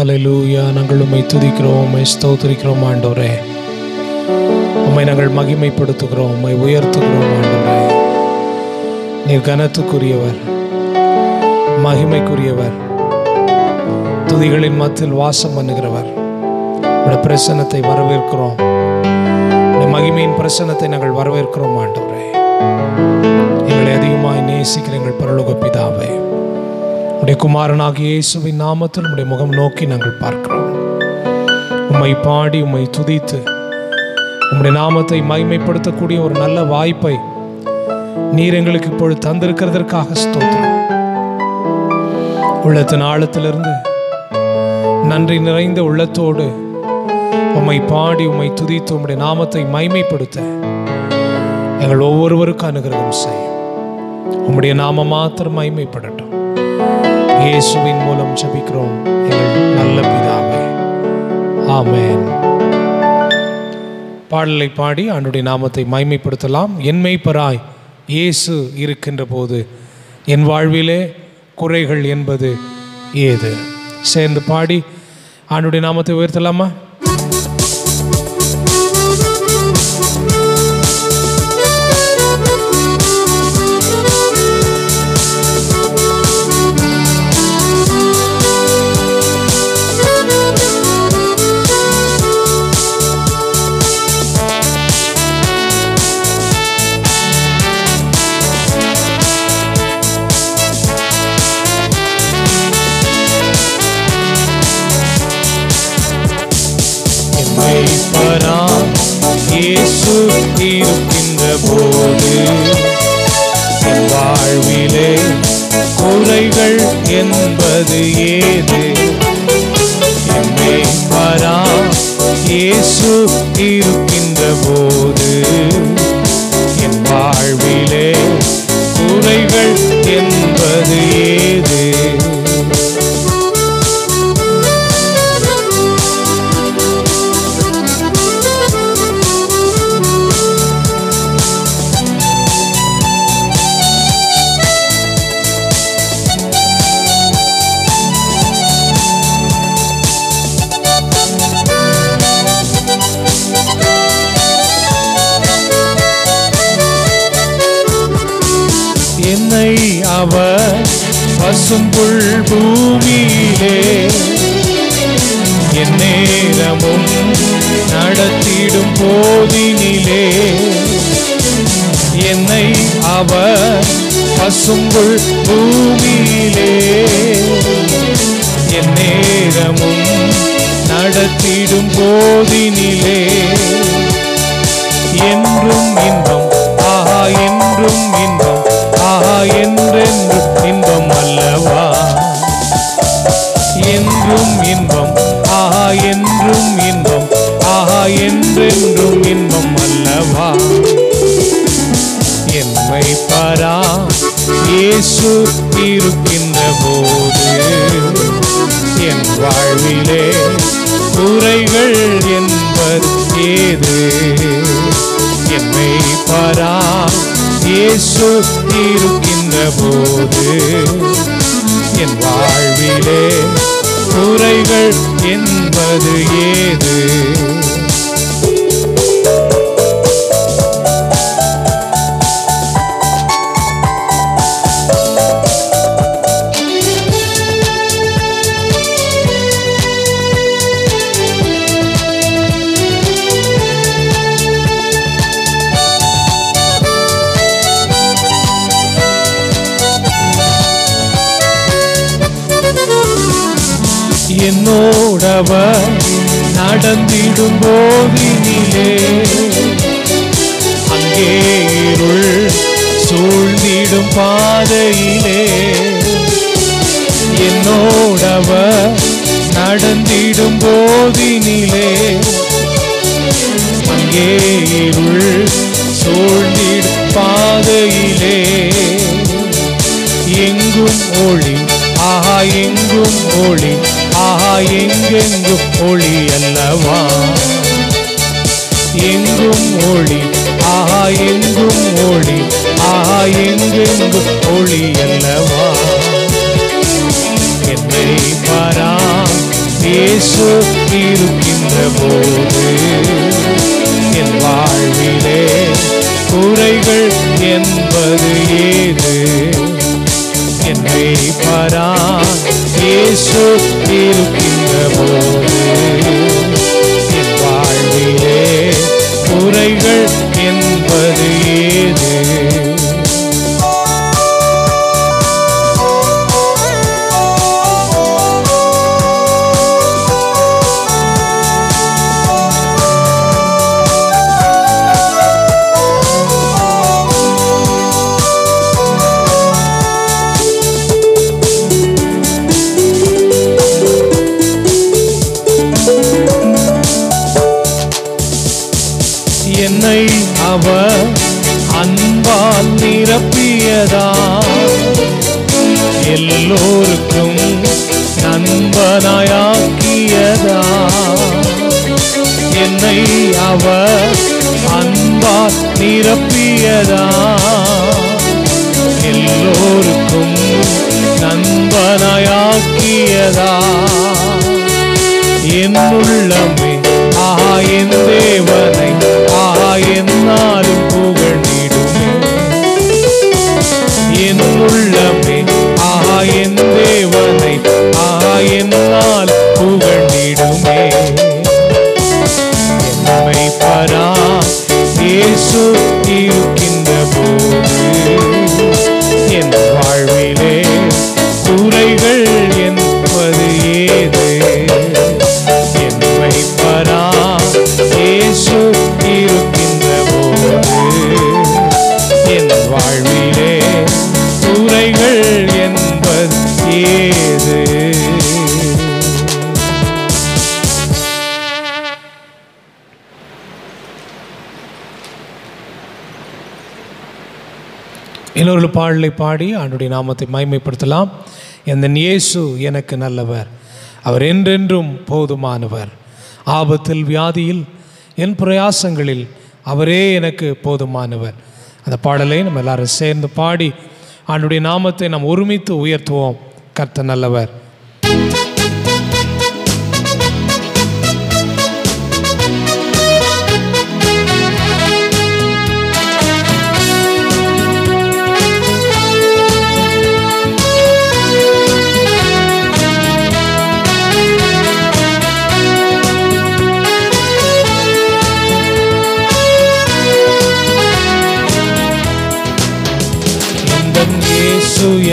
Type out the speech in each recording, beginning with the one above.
ஹல்லேலூயா. நாங்கள் உம்மை துதிக்கிறோம், உம்மை ஸ்தோத்திரிக்கிறோம் ஆண்டவரே. உம்மை நாங்கள் மகிமைப்படுத்துகிறோம், உம்மை உயர்த்துகிறோம் ஆண்டவரே. நீர் கனத்துக்குரியவர், மகிமைக்குரியவர், துதிகளின் மத்தியில் வாசம் பண்ணுகிறவர். உடைய பிரசன்னத்தை வரவேற்கிறோம், உடைய மகிமையின் பிரசன்னத்தை நாங்கள் வரவேற்கிறோம் ஆண்டவரே. எங்களை அதிகமாய் நேசிக்கிற எங்கள் பரலோக பிதாவே, உடைய குமாரனாகிய இயேசுவின் நாமத்தில் உடைய முகம் நோக்கி நாங்கள் பார்க்கிறோம். உம்மை பாடி உம்மை துதித்து உம்முடைய நாமத்தை மகிமைப்படுத்தக்கூடிய ஒரு நல்ல வாய்ப்பை நீர் எங்களுக்கு இப்பொழுது தந்திருக்கிறதற்காக ஸ்தோத்திரம். உள்ளத்தின் ஆழத்திலிருந்து நன்றி நிறைந்த உள்ளத்தோடு உம்மை பாடி உம்மை துதித்து உம்முடைய நாமத்தை மகிமைப்படுத்த எங்கள் ஒவ்வொருவருக்கும் அனுகிரகம் செய்யும். உம்முடைய நாமம் மாத்திரம் மகிமைப்படட்டும். இயேசுவின் மூலம் ஜெபிக்கிறோம் எங்கள் நல்ல பிதாவே, ஆமென். பாடலை பாடி ஆண்டவருடைய நாமத்தை மகிமைப்படுத்தலாம். என் மேய்ப்பராய் இயேசு இருக்கின்ற போது என் வாழ்விலே குறைகள் என்பது ஏது? சேர்ந்து பாடி ஆண்டவருடைய நாமத்தை உயர்த்தலாமா? இயேசு இருக்கின்ற போது என் வாழ்விலே குறைகள் என்பது ஏது? என் மேய்ப்பராய் இயேசு இருக்கின்ற போது என் வாழ்விலே குறைகள் என்பது ஏது? என்னை அவர் பசும்புல் பூமியிலே என் நேரமும் நடத்திடும் போதினிலே, என்னை அவர் பசும்புல் பூமியிலே என் நேரமும் நடத்திடும் போதினிலே என்றும் இன்பம், ஆஹா என்றும் இன்பம், ஆஹா என்றென்றும் இன்பம் அல்லவா? என்றும் இன்பம், ஆஹா என்றும் இன்பம், ஆஹா என்றென்றும் இன்பம் அல்லவா? என் மேய்ப்பராய் இயேசு இருக்கின்ற போது என் வாழ்விலே குறைகள் என்பது ஏது? என் மேய்ப்பராய் இயேசு இருக்கின்ற போது என் வாழ்விலே குறைகள் என்பது ஏது? என்னோடவர் நடந்திடும் போதினிலே அங்கே இருள் சூழ்ந்திடும் பாதையிலே, என்னோடவர் நடந்திடும் போதினிலே அங்கே இருள் சூழ்ந்திடும் பாதையிலே எங்கும் ஒளி, ஆஹா எங்கும் ஒளி, ஆஹா எங்கெங்கும் ஒளி அல்லவா? எங்கும் ஒளி, ஆஹா எங்கும் ஒளி, ஆஹா எங்கெங்கும் ஒளி அல்லவா? என்னை பாரா இயேசு இருக்கின்ற போது என் வாழ்விலே குறைகள் என்பது ஏது? என்னை பரா இயேசு இருக்கின்ற போது என் வாழ்விலே குறைகள் என்பது ஏது? என்னை அவர் அன்பால் நிரப்பியதா, எல்லோருக்கும் நண்பனாயாக்கியதா. என்னை அவர் அன்பால் நிரப்பியதா, எல்லோருக்கும் நண்பனாயாக்கியதா. என் உள்ளமே ஆஹா என் தேவனை ஆஹா என்னாலும் புகழ்ந்திடுமே. என் உள்ளமே ஆஹா என் தேவனை ஆஹா என்னால் புகழ்ந்திடுமே. என்னை பரா இயேசு இருக்கின்ற போது என் வாழ்விலே குறைகள் என்பது ஏது? என்னை பரா இயேசு இருக்கின்ற போது என் வாழ்விலே குறைகள் என்பது ஏது? இன்னொரு பாடலை பாடி ஆண்டுடைய நாமத்தை மகிமைப்படுத்தலாம். என் இயேசு எனக்கு நல்லவர், அவர் என்றென்றும் போதுமானவர். ஆபத்தில் வியாதியில் என் பிரயாசங்களில் அவரே எனக்கு போதுமானவர். அந்த பாடலை நம்ம எல்லாரும் சேர்ந்து பாடி ஆண்டுடைய நாமத்தை நாம் ஒருமித்து உயர்த்துவோம். கர்த்தர் நல்லவர்.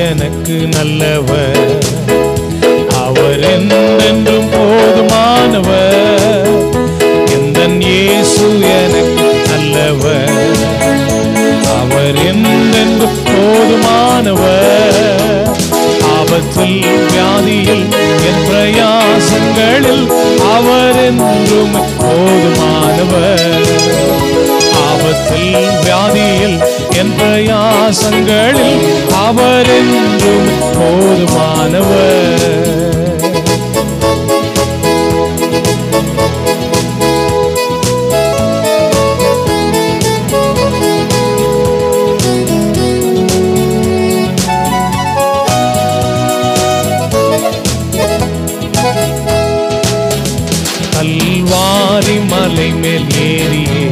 எனக்கு நல்லவர், அவர் என்றென்றும் போதுமானவர். எந்தன் இயேசு எனக்கு நல்லவர், அவர் என்றென்றும் போதுமானவர். ஆபத்தில் வியாதியில் என் பிரயாசங்களில் அவர் என்றும் போதுமானவர். ஆபத்தில் வியாதியில் என் பிரயாசங்களில் அவர் என்றும் போதுமானவர். கல்வாரி மலை மேல் ஏறியே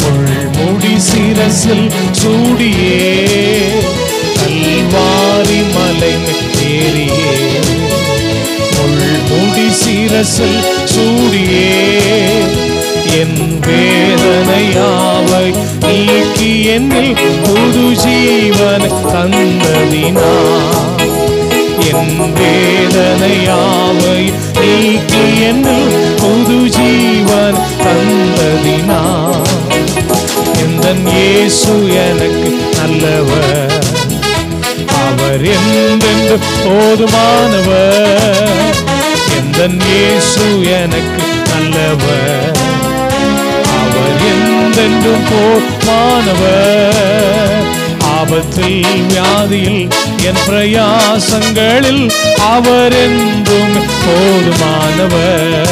முள்முடி சிரசில் சூடியே, கல்வாரி மலை மேல் ஏறியே முள்முடி சிரசில் சூடியே, என் வேதனையாவை நீக்கி என்னில் புது ஜீவன் தந்ததினா. என் வேதனையாவை நீக்கி என்னில் புது ஜீவன் தந்ததினா. எந்தன் இயேசு எனக்கு நல்லவர், அவர் என்றென்று போதுமானவர். எந்தன் இயேசு எனக்கு நல்லவர், அவர் என்றென்றும் போதுமானவர். ஆபத்தில் வியாதியில் என் பிரயாசங்களில் அவர் என்றும் போதுமானவர்.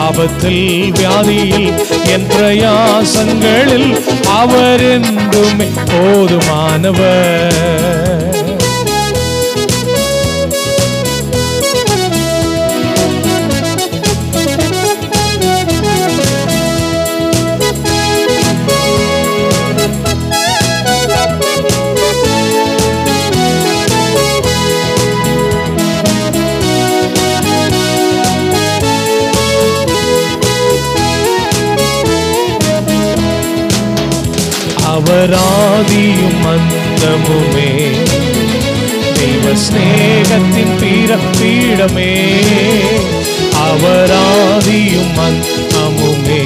ஆபத்தில் வியாதியில் என் பிரயாசங்களில் அவர் என்றும் போதுமானவர். அவர் ஆதியும் அந்தமுமே, தெய்வ ஸ்நேகத்தின் பீடமே. அவர் ஆதியும் அந்தமுமே,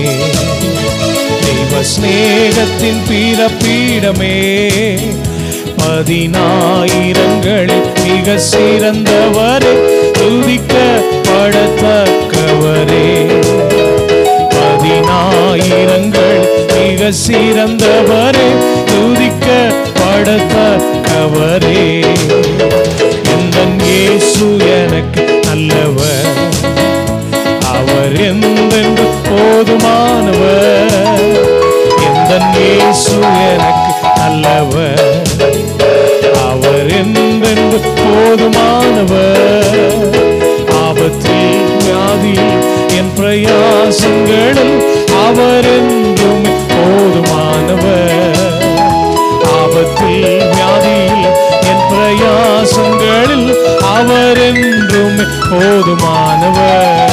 தெய்வ ஸ்நேகத்தின் பீடமே. 10,000களில் மிக சிறந்தவரே, துதிக்கப்படத்தக்கவரே. 10,000கள் மிக சிறந்தவரே, துதிக்கப்படத்தக்கவரே. எந்தன் இயேசு எனக்கு நல்லவர், அவர் என்றென்று போதுமானவர். எந்தன் இயேசு எனக்கு நல்லவர், அவர் என்றென்று போதுமானவர். ஆபத்தில் வியாதியில் என் பிரயாசங்களில் அவர் என்றும் போதுமானவர். ஆபத்தில் வியாதியில் என் பிரயாசங்களில் அவர் என்றும் போதுமானவர்.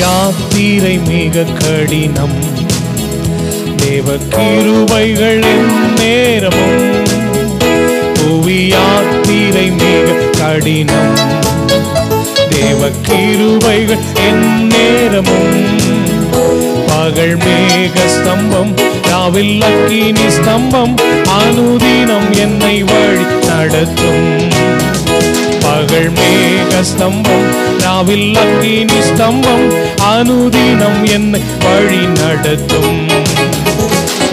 யாத்திரை மிக கடினம், தேவ கிருபைகள் நேரமும். புவி யாத்திரை மிக கடினம், தேவ கிருபைகள் நேரமும். பகல் மேக ஸ்தம்பம், ராவில் அக்கினி ஸ்தம்பம், அனுதினம் என்னை வழி நடத்தும். பகல் மேக ஸ்தம்பம், ராவில் அக்கினி ஸ்தம்பம், அனுதினம் என்னை வழி நடத்தும்.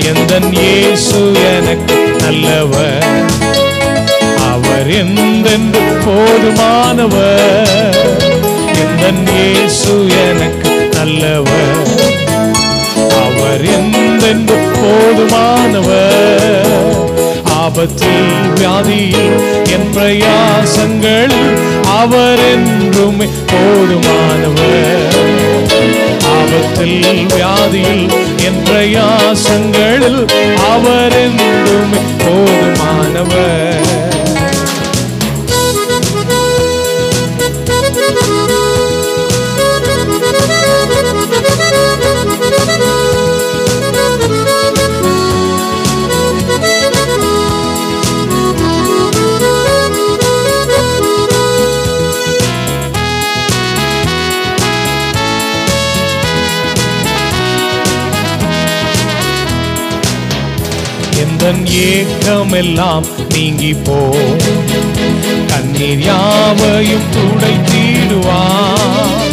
எந்தன் இயேசு எனக்கு நல்லவர், அவர் என்றென்று போதுமானவர். எந்தன் இயேசு எனக்கு நல்லவர், அவர் என்றென்று போதுமானவர். ஆபத்தில் வியாதியில் என் பிரயாசங்கள் அவர் என்றும் போதுமானவர். ஆபத்தில் வியாதியில் என் பிரயாசங்களில் அவர் என்றும் போதுமானவர். எந்தன் ஏக்கமெல்லாம் நீங்கி போ, கண்ணீர் யாவையும் துடைத்திடுவார்.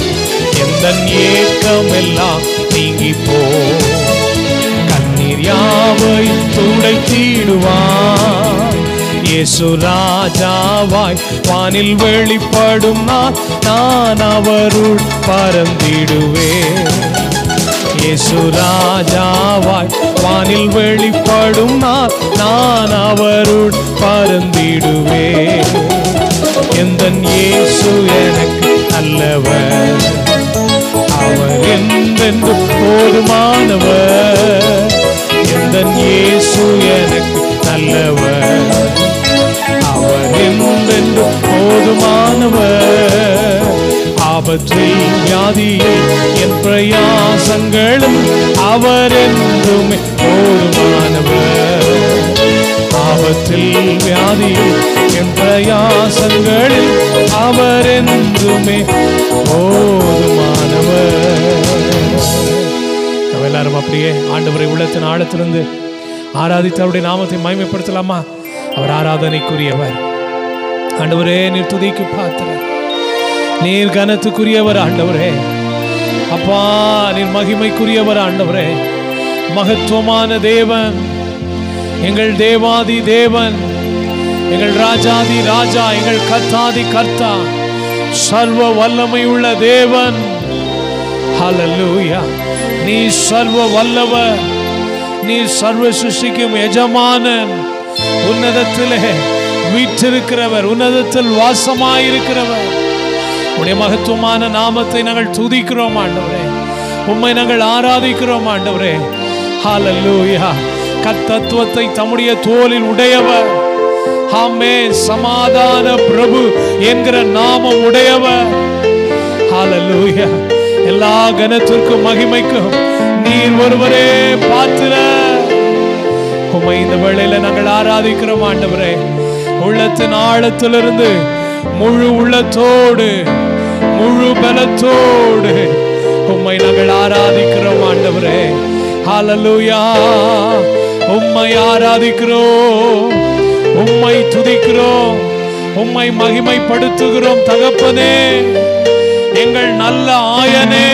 எந்தன் ஏக்கமெல்லாம் நீங்கி போ, கண்ணீர் யாவையும் துடைத்திடுவார். இயேசு ராஜாவாய் வானில் வெளிப்படும் நான் அவருள் பறந்திடுவேன். இயேசு ராஜாவாய் வானில் வெளிப்படும் நான் அவருள் பறந்திடுவேன். எந்தன் இயேசு எனக்கு நல்லவர், அவர் என்றென்று போதுமானவர். எந்தன் இயேசு எனக்கு நல்லவர், அவர் என்றென்று போதுமானவர். ஆபத்தில் வியாதியில் என் பிரயாசங்களும் அவர் என்றும் போதுமானவர். ஆபத்தில் வியாதியில் என் பிரயாசங்களில் அவர் என்றுமே போதுமானவர். நம்ம எல்லாரும் அப்படியே ஆண்டவரை உள்ளத்தின் ஆழத்திலிருந்து ஆராதித்து அவருடைய நாமத்தை மகிமைப்படுத்தலாமா? அவர் ஆராதனைக்குரியவர். ஆண்டவரே, நீர் துதிக்கு பாத்திரர், நீர் கனத்துக்குரியவர் ஆண்டவரே. அப்பா, நீர் மகிமைக்குரியவர் ஆண்டவரே. மகத்துவமான தேவன், எங்கள் தேவாதி தேவன், எங்கள் ராஜாதி ராஜா, எங்கள் கர்த்தாதி கர்த்தா, சர்வ வல்லமை உள்ள தேவன். ஹல்லேலூயா. நீ சர்வ வல்லவர், நீ சர்வ சிருஷ்டிக்கும் எஜமானன். உன்னதத்திலே வீற்றிருக்கிறவர், உன்னதத்தில் வாசமாயிருக்கிறவர். உடைய மகத்துவமான நாமத்தை நாங்கள் துதிக்கிறோம் ஆண்டவரே. உம்மை நாங்கள் ஆராதிக்கிறோம் ஆண்டவரே. ஹல்லேலூயா. கர்த்தத்துவத்தை தம்முடைய தோளில் உடையவர். ஆமே. சமாதான பிரபு என்கிற நாமம் உடையவர். ஹல்லேலூயா. எல்லா கனத்திற்கும் மகிமைக்கும் நீர் ஒருவரே பாத்திரர். உம்மை இந்த வேளையில நாங்கள் ஆராதிக்கிறோம் ஆண்டவரே. உள்ளத்தின் ஆழத்திலிருந்து முழு உள்ளத்தோடு முழு பலத்தோடு உம்மை நாங்கள் ஆராதிக்கிறோம் ஆண்டவரே. ஹல்லேலூயா. உம்மை ஆராதிக்கிறோம், உம்மை துதிக்கிறோம், உம்மை மகிமைப்படுத்துகிறோம் தகப்பனே, எங்கள் நல்ல ஆயனே.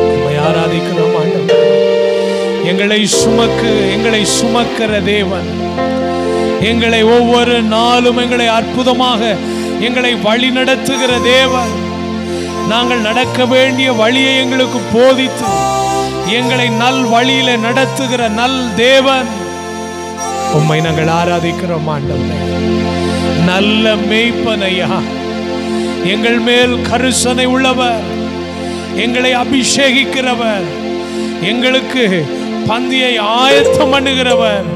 உம்மை ஆராதிக்கிறோம் ஆண்டவரே. எங்களை சுமக்கிற தேவன், எங்களை ஒவ்வொரு நாளும் எங்களை அற்புதமாக எங்களை வழி நடத்துகிற தேவன், நாங்கள் நடக்க வேண்டிய வழியை எங்களுக்கு போதித்து எங்களை நல் வழியில நடத்துகிற நல் தேவன். உம்மை நாங்கள் ஆராதிக்கிறோம் ஆண்டவரே. நல்ல மேய்ப்பனையா, எங்கள் மேல் கருசனை உள்ளவர், எங்களை அபிஷேகிக்கிறவர், எங்களுக்கு பந்தியை ஆயத்தம் பண்ணுகிறவர்,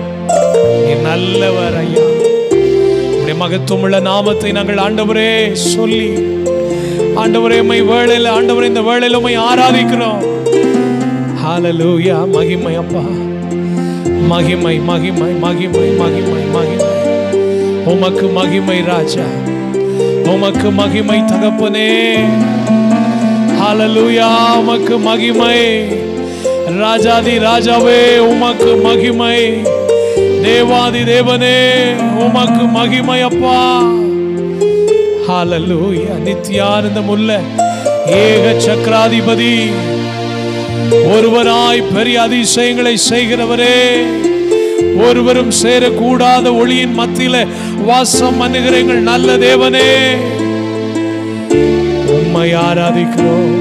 நல்லவர் ஐயா. உம்முடைய மகத்துவமுள்ள நாமத்தை நாங்கள் ஆண்டவரே சொல்லி ஆண்டவரே உம்மை வேளையில ஆண்டவரே இந்த வேளையில உம்மை ஆராதிக்கிறோம். ஹல்லேலூயா. மகிமை அப்பா, மகிமை மகிமை மகிமை மகிமை மகிமை. உமக்கு மகிமை ராஜா, உமக்கு மகிமை தகப்பனே. ஹல்லேலூயா. உமக்கு மகிமை ராஜாதி ராஜாவே, உமக்கு மகிமை தேவாதி தேவனே, உமக்கு மகிமை அப்பா. ஹல்லேலூயா. நித்தியானந்தமுள்ள ஏக சக்கராதிபதி, ஒருவராய் பெரிய அதிசயங்களை செய்கிறவரே, ஒருவரும் சேரக்கூடாத ஒளியின் மத்தியில வாசம் பண்ணுகிற எங்கள் நல்ல தேவனே, உம்மை ஆராதிக்கிறோம்,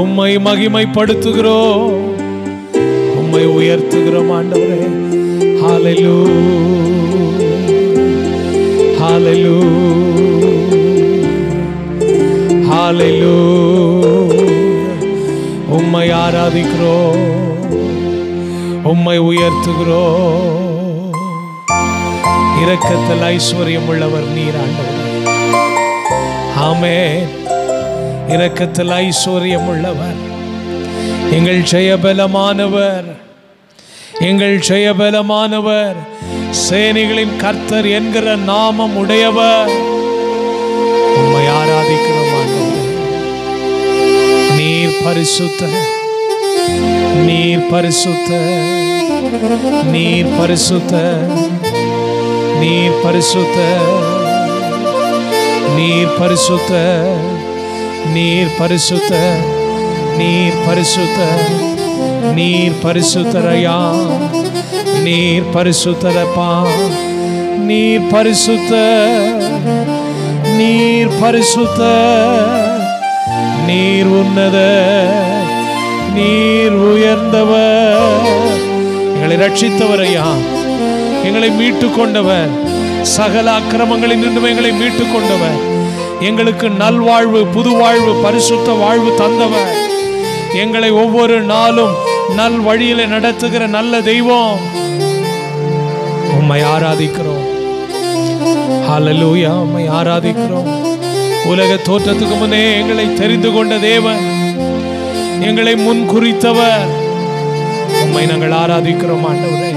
உம்மை மகிமைப்படுத்துகிறோம், உம்மை உயர்த்துகிறோம் ஆண்டவரே. ஹல்லேலூயா. ஹல்லேலூயா. ஹல்லேலூயா. உம்மை ஆராதிக்கிறோம், உம்மை உயர்த்துகிறோம். இரக்கத்தில் ஐஸ்வர்யம் உள்ளவர் நீர் ஆண்டவரே. ஆமென். இரக்கத்தில் ஐஸ்வர்யம் உள்ளவர், எங்கள் ஜெயபலமானவர், எங்கள் ஜெயபலமானவர், சேனைகளின் கர்த்தர் என்கிற நாமம் உடையவர். உம்மை ஆராதிக்கிறோம் ஆண்டவரே. நீர் பரிசுத்த, நீர் பரிசுத்த, நீர் பரிசுத்த, நீர் பரிசுத்த, நீர் பரிசுத்த, நீர் பரிசுத்த, நீர் பரிசுத்த, நீர் பரிசுத்தரையா, நீர் பரிசுத்தரப்பா, நீர் பரிசுத்த, நீர் பரிசுத்த, நீர் உன்னத, நீர் உயர்ந்தவர். எங்களை ரட்சித்தவரையா, எங்களை மீட்டு கொண்டவர், சகல அக்கிரமங்களில் நின்று எங்களை மீட்டு கொண்டவர், எங்களுக்கு நல்வாழ்வு புது வாழ்வு பரிசுத்த வாழ்வு தந்தவர், எங்களை ஒவ்வொரு நாளும் நல் வழியில நடத்துகிற நல்ல தெய்வம். உம்மை ஆராதிக்கிறோம். ஹல்லேலூயா. உம்மை ஆராதிக்கிறோம். உலக தோற்றத்துக்கு முன்னே எங்களை தெரிந்து கொண்ட தேவன், எங்களை முன் குறித்தவர். உம்மை நாங்கள் ஆராதிக்கிறோம் ஆண்டவரே.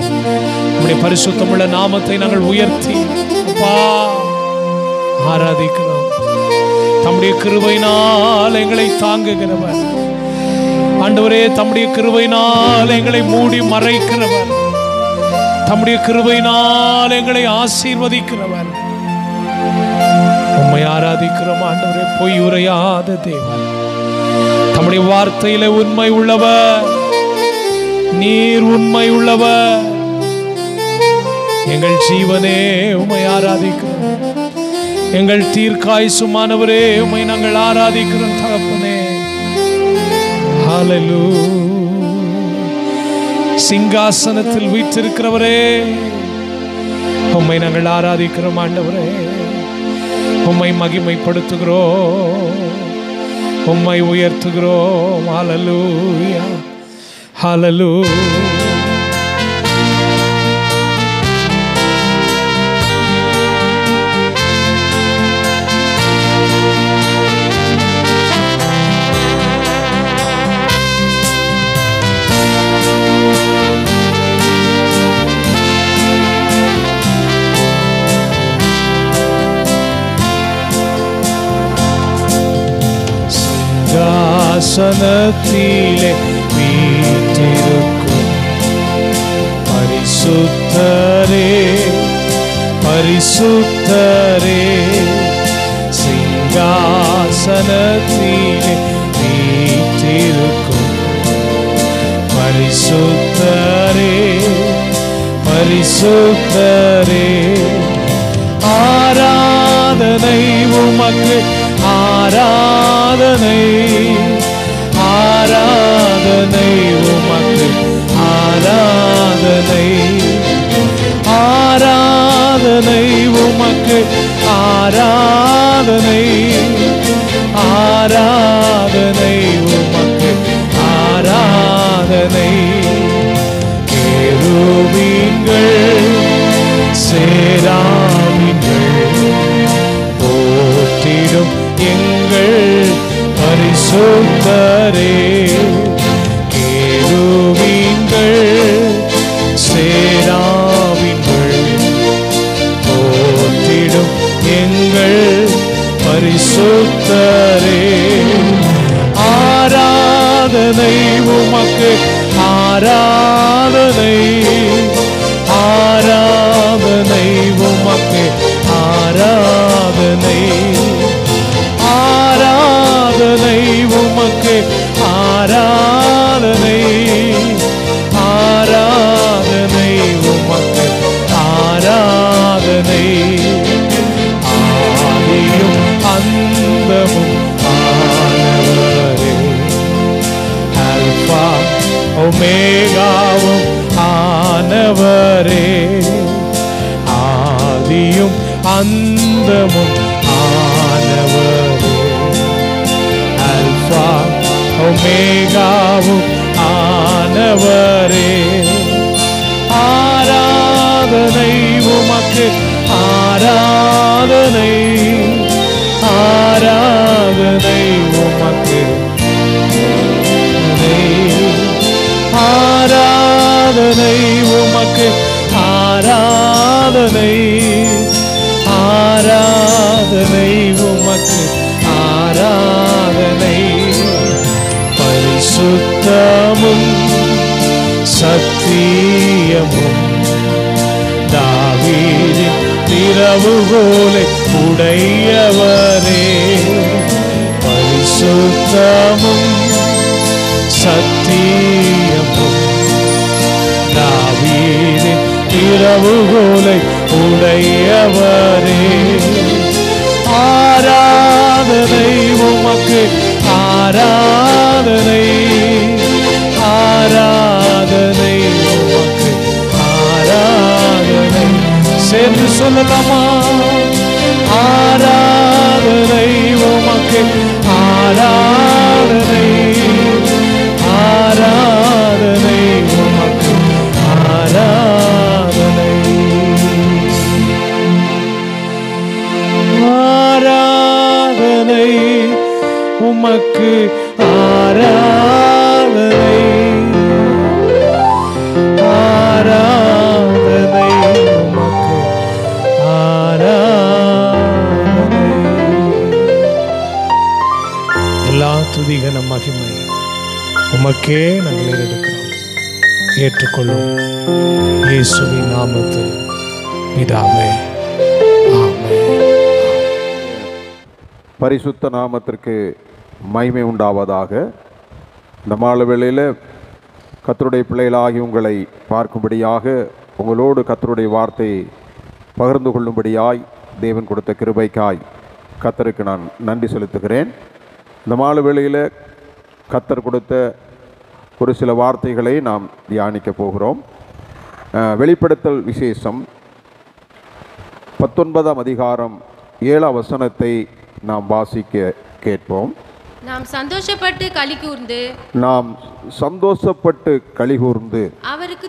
உம்முடைய பரிசுத்தமுள்ள நாமத்தை நாங்கள் உயர்த்தி அப்பா ஆராதிக்கிறோம். தம்முடைய கிருபையினால் எங்களை தாங்குகிறவர் ஆண்டவரே, தம்முடைய கிருபையினால் எங்களை மூடி மறைக்கிறவர், தம்முடைய கிருபையினால் எங்களை ஆசீர்வதிக்கிறவர். உம்மை ஆராதிக்கிறோம் ஆண்டவரே. பொய் உரையாத தேவன், தம்முடைய வார்த்தையில உண்மை உள்ளவர், நீர் உண்மை உள்ளவர். எங்கள் ஜீவனே உம்மை ஆராதிக்கிறோம். எங்கள் தீர்க்காயுசுமானவரே உம்மை நாங்கள் ஆராதிக்கிறோம் தகப்பனே. ஹல்லேலூயா. சிங்காசனத்தில் வீற்றிருக்கிறவரே, உம்மை நாங்கள் ஆராதிக்கிறோம் ஆண்டவரே. உம்மை மகிமைப்படுத்துகிறோம், உம்மை உயர்த்துகிறோம். ஹல்லேலூயா, ஹல்லேலூயா. சிங்காசனத்திலே வீற்றிருக்கும் பரிசுத்தரே, பரிசுத்தரே. சிங்காசனத்திலே வீற்றிருக்கும் பரிசுத்தரே, பரிசுத்தரே. ஆராதனை உமக்கு, ஆராதனை, ஆராதனை உமக்கு, ஆராதனை, ஆராதனை உமக்கு, ஆராதனை, ஆராதனை உமக்கு, ஆராதனை. கேருபீன்கள் சேராபீன்கள் போற்றிடும் எங்கள் பரிசுத்தரே. கேருபீன்கள் சேராபீன்கள் போற்றிடும் எங்கள் பரிசுத்தரே. ஆராதனை உமக்கு, ஆராதனை, ஆராதனை உமக்கு, ஆராதனை, ஆராதனை உமக்கு, ஆராதனை, ஆராதனை உமக்கு, ஆராதனை. ஆதியும் அந்தமும் ஆனவரே, அல்பா ஒமேகாவும் ஆனவரே. ஆதியும் அந்தமும் ஆனவரே, அல்பா ஒமேகாவும் ஆனவரே. ஆராதனை உமக்கு, ஆராதனை, ஆராதனை உமக்கு, ஆராதனை உமக்கு, ஆராதனை, ஆராதனை உமக்கு, ஆராதனை. பரிசுத்தமும் சத்தியமும் தாவீதின் திறவுகோலை உடையவரே. பரிசுத்தமும் சத்தியமும் தாவீதின் திறவுகோலை உடையவரே. ஆராதனை உமக்கு, ஆராதனை, ஆராதனை உமக்கு, ஆராதனை. சேர்ந்து சொல்லலாமா? ஆராதனை உமக்கு, ஆராதனை, ஆராதனை உமக்கு, ஆராதனை, ஆராதனை உமக்கு, ஆராதனை, ஆராதனை உமக்கு, ஆராதனை. எல்லா துதிகன மகிமை உமக்கே நாங்கள் ஏறெடுக்கிறோம். ஏற்றுக்கொள்ளும் இயேசுவின் நாமத்தில் பிதாவே, ஆமென். பரிசுத்த நாமத்திற்கு மகிமை உண்டாவதாக. இந்த மாலை வேளையில் கர்த்தருடைய பிள்ளைகளாகி உங்களை பார்க்கும்படியாக, உங்களோடு கர்த்தருடைய வார்த்தையை பகிர்ந்து கொள்ளும்படியாய் தேவன் கொடுத்த கிருபைக்காய் கர்த்தருக்கு நான் நன்றி செலுத்துகிறேன். இந்த மாலை வேளையில் கர்த்தர் கொடுத்த ஒரு சில வார்த்தைகளை நாம் தியானிக்க போகிறோம். வெளிப்படுத்தல் விசேஷம் 19ஆம் அதிகாரம் 7ஆம் வசனத்தை நாம் வாசிக்க கேட்போம். நாம் சந்தோஷப்பட்டு களிகூர்ந்து அவருக்கு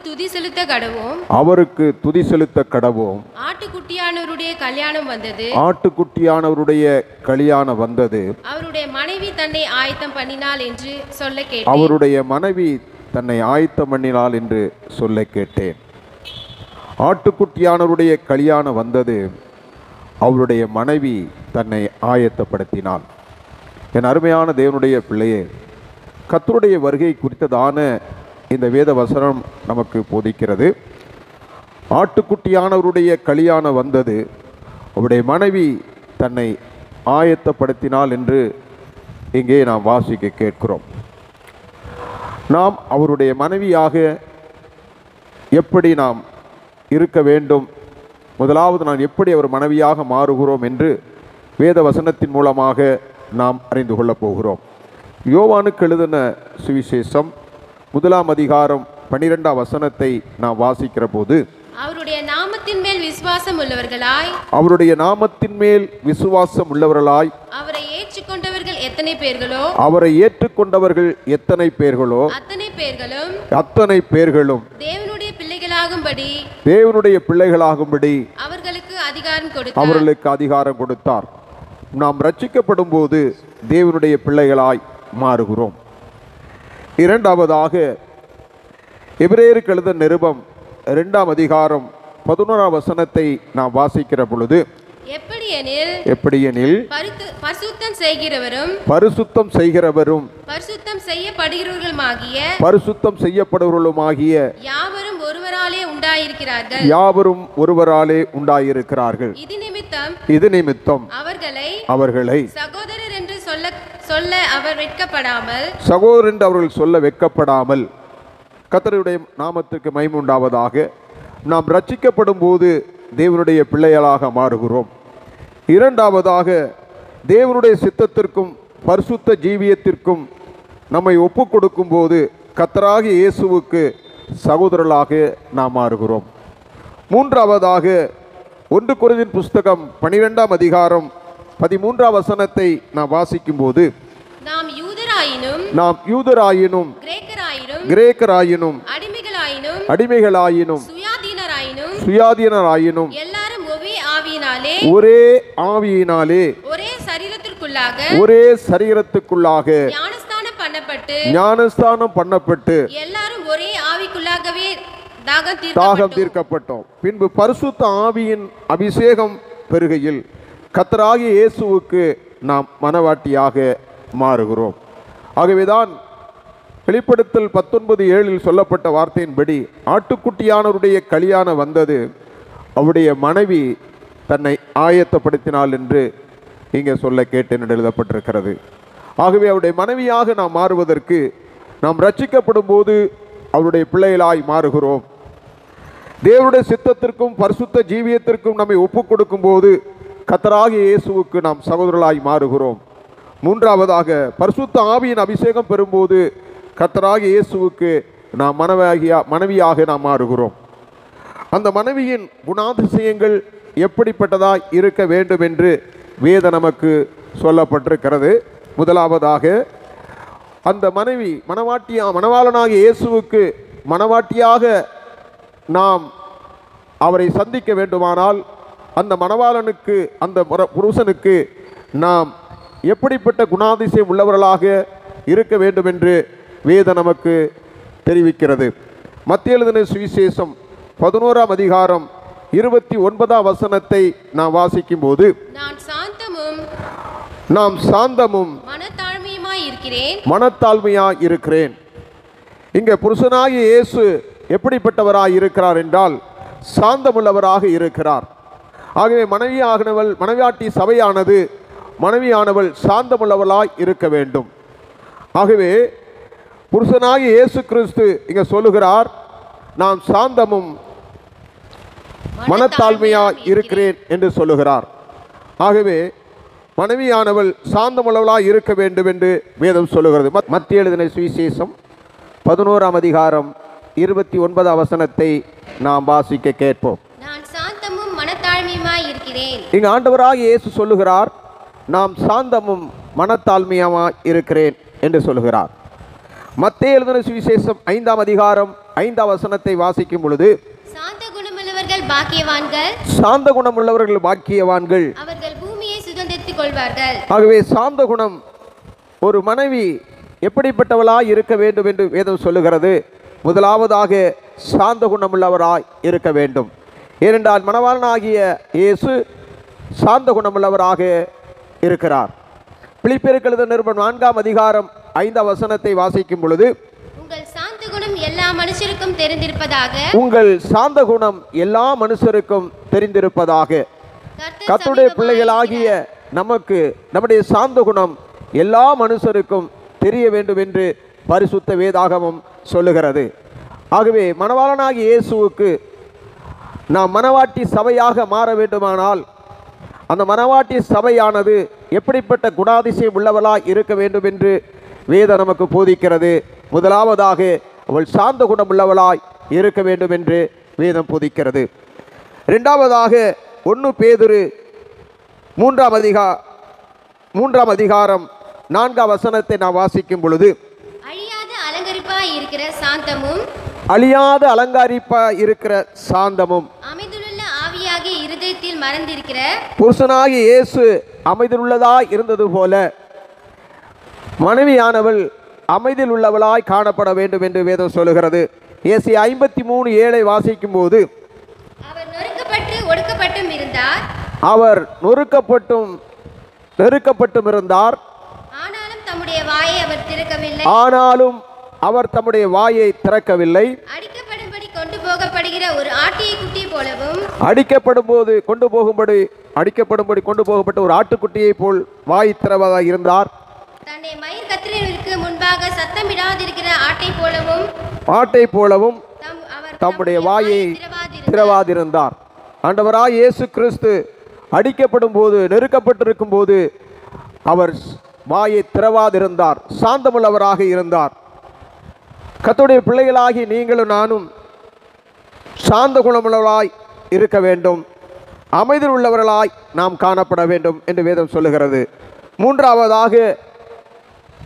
துதி செலுத்த கடவோம். ஆட்டுக்குட்டியானவருடைய கல்யாணம் வந்தது. அவருடைய மனைவி தன்னை ஆயத்தம் பண்ணினாள் என்று சொல்ல கேட்டேன். ஆட்டுக்குட்டியானவருடைய கல்யாணம் வந்தது, அவருடைய மனைவி தன்னை ஆயத்தப்படுத்தினாள். என் அருமையான தேவனுடைய பிள்ளையே, கர்த்தருடைய வருகை குறித்ததான இந்த வேத வசனம் நமக்கு போதிக்கிறது. ஆட்டுக்குட்டியானவருடைய கல்யாணம் வந்தது, அவருடைய மனைவி தன்னை ஆயத்தப்படுத்தினாள் என்று இங்கே நாம் வாசிக்க கேட்கிறோம். நாம் அவருடைய மனைவியாக எப்படி நாம் இருக்க வேண்டும், முதலாவது நான் எப்படி அவர் மனைவியாக மாறுகிறோம் என்று வேத வசனத்தின் மூலமாக நாம் அறிந்து கொள்ளப் போகிறோம். யோவானுக்கு எழுதின சுவிசேஷம் 1ஆம் அதிகாரம் 12ஆம் வசனத்தை நாம் வாசிக்கிற போது, அவருடைய நாமத்தின் மேல் விசுவாசம் உள்ளவர்களாய் அவரை ஏற்றுக்கொண்டவர்கள் எத்தனை பேர்களோ அத்தனை பேர்களும் தேவனுடைய பிள்ளைகளாகும்படி அவர்களுக்கு அதிகாரம் கொடுத்தார். நாம் ரட்சிக்கப்படும் போது தேவனுடைய பிள்ளைகளாய் மாறுகிறோம். இரண்டாவதாக எபிரேயருக்கு எழுதின நிருபம் 2ஆம் அதிகாரம் 11ஆம் வசனத்தை நாம் வாசிக்கிற பொழுது, எப்படியெனில் பரிசுத்தம் செய்கிறவரும் பரிசுத்தம் செய்யப்படுகிறவர்களுமாகிய யாவரும் ஒருவராலே உண்டாயிருக்கிறார்கள். இது நிமித்தம் அவர்களை சகோதரர் என்று அவர்கள் சொல்ல வெட்கப்படாமல் கர்த்தருடைய நாமத்திற்கு மகிமை உண்டாவதாக, நாம் ரட்சிக்கப்படும் போது தேவனுடைய பிள்ளைகளாக மாறுகிறோம். இரண்டாவதாக, தேவனுடைய சித்தத்திற்கும் பரிசுத்த ஜீவியத்திற்கும் நம்மை ஒப்பு கொடுக்கும் போது கர்த்தராகிய இயேசுவுக்கு சகோதரர்களாக நாம் மாறுகிறோம். மூன்றாவதாக, 1 கொரிந்தியர் புஸ்தகம் 12ஆம் அதிகாரம் 13ஆம் வசனத்தை நாம் வாசிக்கும் போது, நாம் யூதராயினும் கிரேக்கராயினும் அடிமைகளாயினும் சுயாதீனராயினும் எல்லாரும் ஒரே ஆவியினாலே ஒரே சரீரத்துக்குள்ளாக ஞானஸ்தானம் பண்ணப்பட்டு எல்லாரும் ஒரே ஆவிக்குள்ளாகவே தாகம் தீர்க்கப்பட்டோம். பின்பு பரிசுத்த ஆவியின் அபிஷேகம் பெருகையில் கர்த்தராகிய இயேசுவுக்கு நாம் மனவாட்டியாக மாறுகிறோம். ஆகவேதான் வெளிப்படுத்தல் 19:7 சொல்லப்பட்ட வார்த்தையின்படி ஆட்டுக்குட்டியானவருடைய கல்யாணம் வந்தது, அவருடைய மனைவி தன்னை ஆயத்தப்படுத்தினாள் என்று இங்கே சொல்ல கேட்டேன் என்று எழுதப்பட்டிருக்கிறது. ஆகவே அவருடைய மனைவியாக நாம் மாறுவதற்கு நாம் ரட்சிக்கப்படும் போது அவருடைய பிள்ளைகளாய் மாறுகிறோம். தேவனுடைய சித்தத்திற்கும் பரிசுத்த ஜீவியத்திற்கும் நம்மை ஒப்பு கொடுக்கும் போது கர்த்தராகிய இயேசுவுக்கு நாம் சகோதரர்களாய் மாறுகிறோம். மூன்றாவதாக, பரிசுத்த ஆவியின் அபிஷேகம் பெறும்போது கர்த்தராகிய இயேசுவுக்கு நாம் மனைவியாக நாம் மாறுகிறோம். அந்த மனைவியின் குணாதிசயங்கள் எப்படிப்பட்டதாய் இருக்க வேண்டும் என்று வேத நமக்கு சொல்லப்பட்டிருக்கிறது. முதலாவதாக, அந்த மனைவி மணவாளனாகிய இயேசுவுக்கு மணவாட்டியாக நாம் அவரை சந்திக்க வேண்டுமானால் அந்த மணவாளனுக்கு, அந்த புருஷனுக்கு நாம் எப்படிப்பட்ட குணாதிசயம் உள்ளவர்களாக இருக்க வேண்டும் என்று வேத நமக்கு தெரிவிக்கிறது. மத்தேயு எழுதின சுவிசேஷம் 11ஆம் அதிகாரம் 29ஆம் வசனத்தை நாம் வாசிக்கும் போது, நாம் சாந்தமும் மனத்தாழ்மையாய் இருக்கிறேன். இங்க புருஷனாகிய இயேசு எப்படிப்பட்டவராய் இருக்கிறார் என்றால் சாந்தமுள்ளவராக இருக்கிறார். ஆகவே மனைவியாட்டி சபையானது மனைவியானவள் சாந்தமுள்ளவளாய் இருக்க வேண்டும். ஆகவே புருஷனாகிய இயேசு கிறிஸ்து இங்க சொல்லுகிறார், நான் சாந்தமும் மனத்தாழ்மையாய் இருக்கிறேன் என்று சொல்லுகிறார். ஆகவே மனைவியானவள் சாந்தமுள்ளவளாய் இருக்க வேண்டும் என்று வேதம் சொல்லுகிறது. மத்தேயு எழுதின சுவிசேஷம் 11ஆம் அதிகாரம் 29ஆம் வசனத்தை நாம் வாசிக்க கேட்போம். நான் சாந்தமும் மனத்தாழ்மையுமாய் இங்கு ஆண்டவராகிய இயேசு சொல்லுகிறார், நாம் சாந்தமும் மனத்தாழ்மையுமாய் இருக்கிறேன் என்று சொல்லுகிறார். மத்தேயு எழுதின சுவிசேஷம் 5ஆம் அதிகாரம் 5ஆம் வசனத்தை வாசிக்கும் பொழுது, சாந்த குணமுள்ளவர்கள் பாக்கியவான்கள், சாந்த குணமுள்ளவர்கள் பாக்கியவான்கள், அவர்கள் பூமியை சுதந்தரித்துக் கொள்வார்கள். ஆகவே சாந்த குணம் ஒரு மனைவி எப்படிப்பட்டவளாய் இருக்க வேண்டும் என்று வேதம் சொல்லுகிறது. முதலாவதாக சாந்த குணமுள்ளவராய் இருக்க வேண்டும். ஏனென்றால் மணவாளனாகிய இயேசு சாந்த குணமுள்ளவராக இருக்கிறார். பிலிப்பியருக்கு எழுதின நிருபம் 4ஆம் அதிகாரம் 5ஆம் வசனத்தை வாசிக்கும் பொழுது, உங்கள் சாந்த குணம் எல்லா மனுஷருக்கும் தெரிந்திருப்பதாக, உங்கள் சாந்த குணம் எல்லா மனுஷருக்கும் தெரிந்திருப்பதாக. கர்த்தருடைய பிள்ளைகளாகிய நமக்கு நம்முடைய சாந்த குணம் எல்லா மனுஷருக்கும் தெரிய வேண்டும் என்று பரிசுத்த வேதாகமம் சொல்லுகிறது. ஆகவே மணவாளனாகிய இயேசுவுக்கு நாம் மணவாட்டி சபையாக மாற வேண்டுமானால் அந்த மணவாட்டி சபையானது எப்படிப்பட்ட குணாதிசயம் உள்ளவளாய் இருக்க வேண்டும் என்று வேதம் நமக்கு போதிக்கிறது. முதலாவதாக அவள் சாந்த குணம் உள்ளவளாய் இருக்க வேண்டும் என்று வேதம் போதிக்கிறது. இரண்டாவதாக 1 பேதுரு 3ஆம் அதிகாரம் 4ஆம் வசனத்தை நாம் வாசிக்கும் பொழுது, அழியாத அலங்கரிப்பாய் இருக்கிற சாந்தமும், அழியாத அலங்காரிப்பாய் இருக்கிற சாந்தமும், அமைதியுள்ள ஆவியாகிய இருதயத்தில் மறந்திருக்கிற புருஷனாகிய இயேசு அமைதியுள்ளதாய் இருந்தது போல மனைவியானவள் அமைதியில் உள்ளவளாய் காணப்பட வேண்டும் என்று வேதம் சொல்லுகிறது. ஏசாயா 53:7 வாசிக்கும் போது, அவர் நொறுக்கப்பட்டு ஒடுக்கப்பட்டும் இருந்தார், அவர் நெருக்கப்பட்டும் இருந்தார், ஆனாலும் தம்முடைய வாயை அவர் திறக்கவில்லை, ஆனாலும் அவர் தம்முடைய வாயை திறக்கவில்லை. அடிக்கப்படும்படி கொண்டு போகப்படுகிற ஒரு ஆட்டியை குட்டி போலவும், அடிக்கப்படும்போது கொண்டு போகப்பட்ட ஒரு ஆட்டுக்குட்டியை போல் வாய் திறவதாக இருந்தார். தன்னை மயிர் கத்திரவிற்கு முன்பாக சத்தமிடாதிருக்கிற ஆட்டை போலவும் அவர் தம்முடைய வாயை திறவாதிருந்தார். ஆண்டவராய் இயேசு கிறிஸ்து அடிக்கப்படும் போது, நெருக்கப்பட்டிருக்கும் போது அவர் வாயை திறவாதிருந்தார், சாந்தமுள்ளவராக இருந்தார். கர்த்தருடைய பிள்ளைகளாகி நீங்களும் நானும் சாந்த குணமுள்ளவர்களாய் இருக்க வேண்டும், அமைதியில் உள்ளவர்களாய் நாம் காணப்பட வேண்டும் என்று வேதம் சொல்லுகிறது. மூன்றாவதாக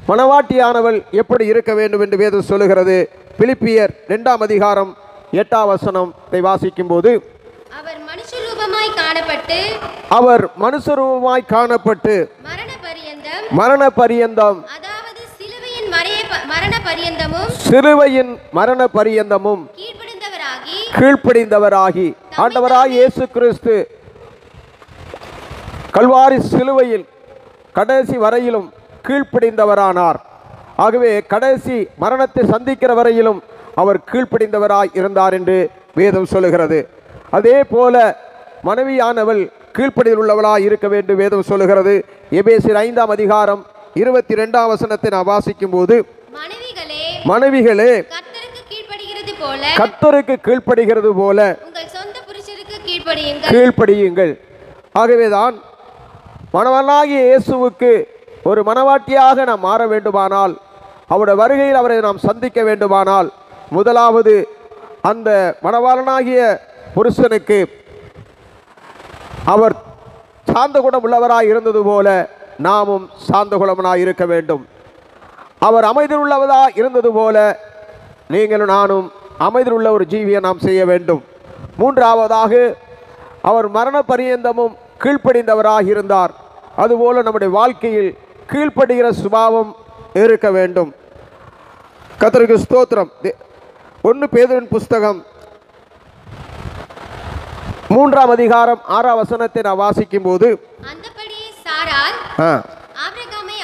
மணவாட்டியானவள் எப்படி இருக்க வேண்டும் என்று வேதம் சொல்லுகிறது. பிலிப்பியர் 2ஆம் அதிகாரம் 8ஆம் வசனத்தை வாசிக்கும் போது, அவர் மனுஷரூபமாய் காணப்பட்டு மரண பரியந்தம் அதாவது சிலுவையின் மரண பரியந்தமும் கீழ்ப்படிந்தவராகி ஆண்டவராய் இயேசு கிறிஸ்து கல்வாரி சிலுவையில் கடைசி வரையிலும் கீழ்ப்படிந்தவரானார். ஆகவே கடைசி மரணத்தை சந்திக்கிற வரையிலும் அவர் கீழ்ப்படிந்தவராய் இருந்தார் என்று வேதம் சொல்லுகிறது. அதே போல மனைவியானவள் கீழ்ப்படியில் உள்ளவளாய் இருக்க வேண்டும் வேதம் சொல்லுகிறது. எபேசியர் 5ஆம் அதிகாரம் 22ஆம் வசனத்தை நான் வாசிக்கும் போது, மனைவிகளே கர்த்தருக்கு கீழ்ப்படுகிறது போல உங்கள் சொந்த புருஷருக்கு கீழ்ப்படியுங்கள். ஆகவேதான் மணவாளனாகிய இயேசுவுக்கு ஒரு மணவாட்டியாக நாம் மாற வேண்டுமானால், அவருடைய வருகையில் அவரை நாம் சந்திக்க வேண்டுமானால், முதலாவது அந்த மணவாளனாகிய புருஷனுக்கு அவர் சாந்த குணம் உள்ளவராய் இருந்தது போல நாமும் சாந்த குணமனாய் இருக்க வேண்டும். அவர் அமைதியில் உள்ளவராய் இருந்தது போல நீங்களும் நானும் அமைதியில் உள்ள ஒரு ஜீவியை நாம் செய்ய வேண்டும். மூன்றாவதாக அவர் மரண பரியந்தமும் கீழ்ப்படிந்தவராக இருந்தார். அதுபோல நம்முடைய வாழ்க்கையில் கீழ்ப்படுகிற சுபாவம் இருக்க வேண்டும். கர்த்தருக்கு ஸ்தோத்திரம். 1 பேதுருவின் புஸ்தகம் 3ஆம் அதிகாரம் 6ஆம் வசனத்தை நான் வாசிக்கும் போது, அந்தபடியே சாராள் ஆபிரகாமை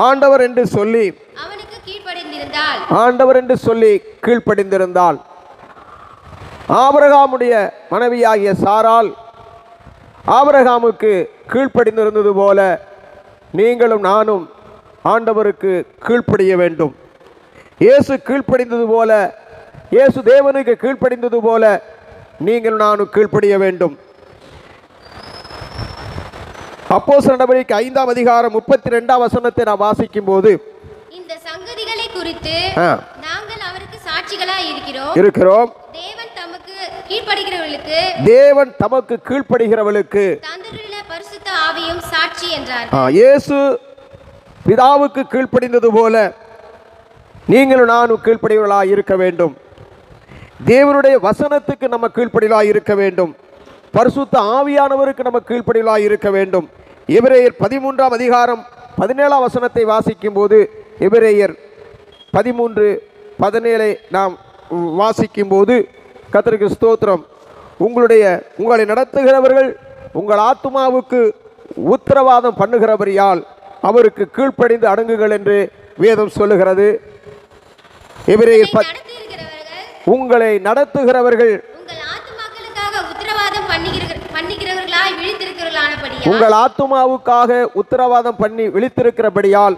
ஆண்டவர் என்று சொல்லி அவனுக்கு கீழ்ப்படிந்திருந்தாள். ஆண்டவர் என்று சொல்லி கீழ்ப்படிந்திருந்தாள். ஆபிரகாமுடைய மனைவியாகிய சாராள் ஆபிரகாமுக்கு கீழ்ப்படிந்திருந்தது போல நீங்களும் நானும் ஆண்டவருக்கு கீழ்ப்படிய வேண்டும். இயேசு கீழ்ப்படிந்தது போல, இயேசு தேவனுக்கு கீழ்ப்படிந்தது போல நீங்கள் நானும் கீழ்ப்படிய வேண்டும். அப்போஸ்தலர் நடவடிக்கை 5ஆம் அதிகாரம் 32ஆம் வசனத்தை நாம் வாசிக்கும் போது, இந்த சங்கதிகளை குறித்து நாங்கள் அவருக்கு சாட்சிகளாய் இருக்கிறோம். தேவன் கீழ்ப்படுகிறவர்களுக்கு தேவன் தமக்கு கீழ்ப்படுகிறவர்களுக்கு தந்தருள்ள பரிசுத்த ஆவியும் சாட்சி என்றார். இயேசு பிதாவுக்கு கீழ்ப்படிந்தது போல நீங்களும் நானும் கீழ்ப்படிவர்களாய் இருக்க வேண்டும். தேவனுடைய வசனத்துக்கு நம்ம கீழ்ப்படிவர்களாய் இருக்க வேண்டும். பரிசுத்த ஆவியானவருக்கு நம்ம கீழ்ப்படிவர்களாய் இருக்க வேண்டும். எபிரேயர் 13ஆம் அதிகாரம் 17ஆம் வசனத்தை வாசிக்கும் போது, எபிரேயர் 13:17 நாம் வாசிக்கும் போது, கர்த்தருக்கு ஸ்தோத்திரம், உங்களை நடத்துகிறவர்கள் உங்கள் ஆத்துமாவுக்கு உத்தரவாதம் பண்ணுகிறவரியால் அவருக்கு கீழ்ப்படிந்து அடங்குங்கள் என்று வேதம் சொல்லுகிறது. எபிரேயர் உங்களை நடத்துகிறவர்கள் உங்கள் ஆத்துமாவுக்காக உத்தரவாதம் பண்ணி விழித்திருக்கிறபடியால்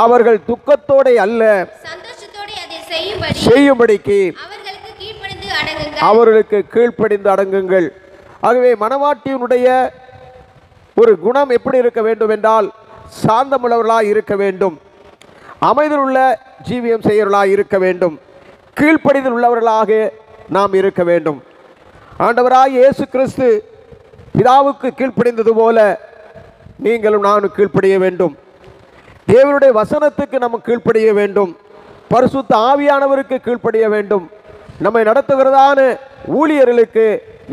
அவர்கள் துக்கத்தோட அல்ல செய்யும்படிக்கு அவர்களுக்கு கீழ்ப்படிந்து அடங்குங்கள். ஆகவே மனவாட்டியினுடைய ஒரு குணம் எப்படி இருக்க வேண்டும் என்றால், சாந்தமுள்ளவர்களாய் இருக்க வேண்டும், அமைதியில் உள்ள ஜீவியம் செய்யவர்களாய் இருக்க வேண்டும், கீழ்ப்படிதல் உள்ளவர்களாக நாம் இருக்க வேண்டும். ஆண்டவராய் இயேசு கிறிஸ்து பிதாவுக்கு கீழ்ப்படிந்தது போல நீங்களும் நானும் கீழ்ப்படிய வேண்டும். தேவனுடைய வசனத்துக்கு நம்ம கீழ்ப்படிய வேண்டும். பரிசுத்த ஆவியானவருக்கு கீழ்ப்படிய வேண்டும். நம்மை நடத்துகிறதான ஊழியர்களுக்கு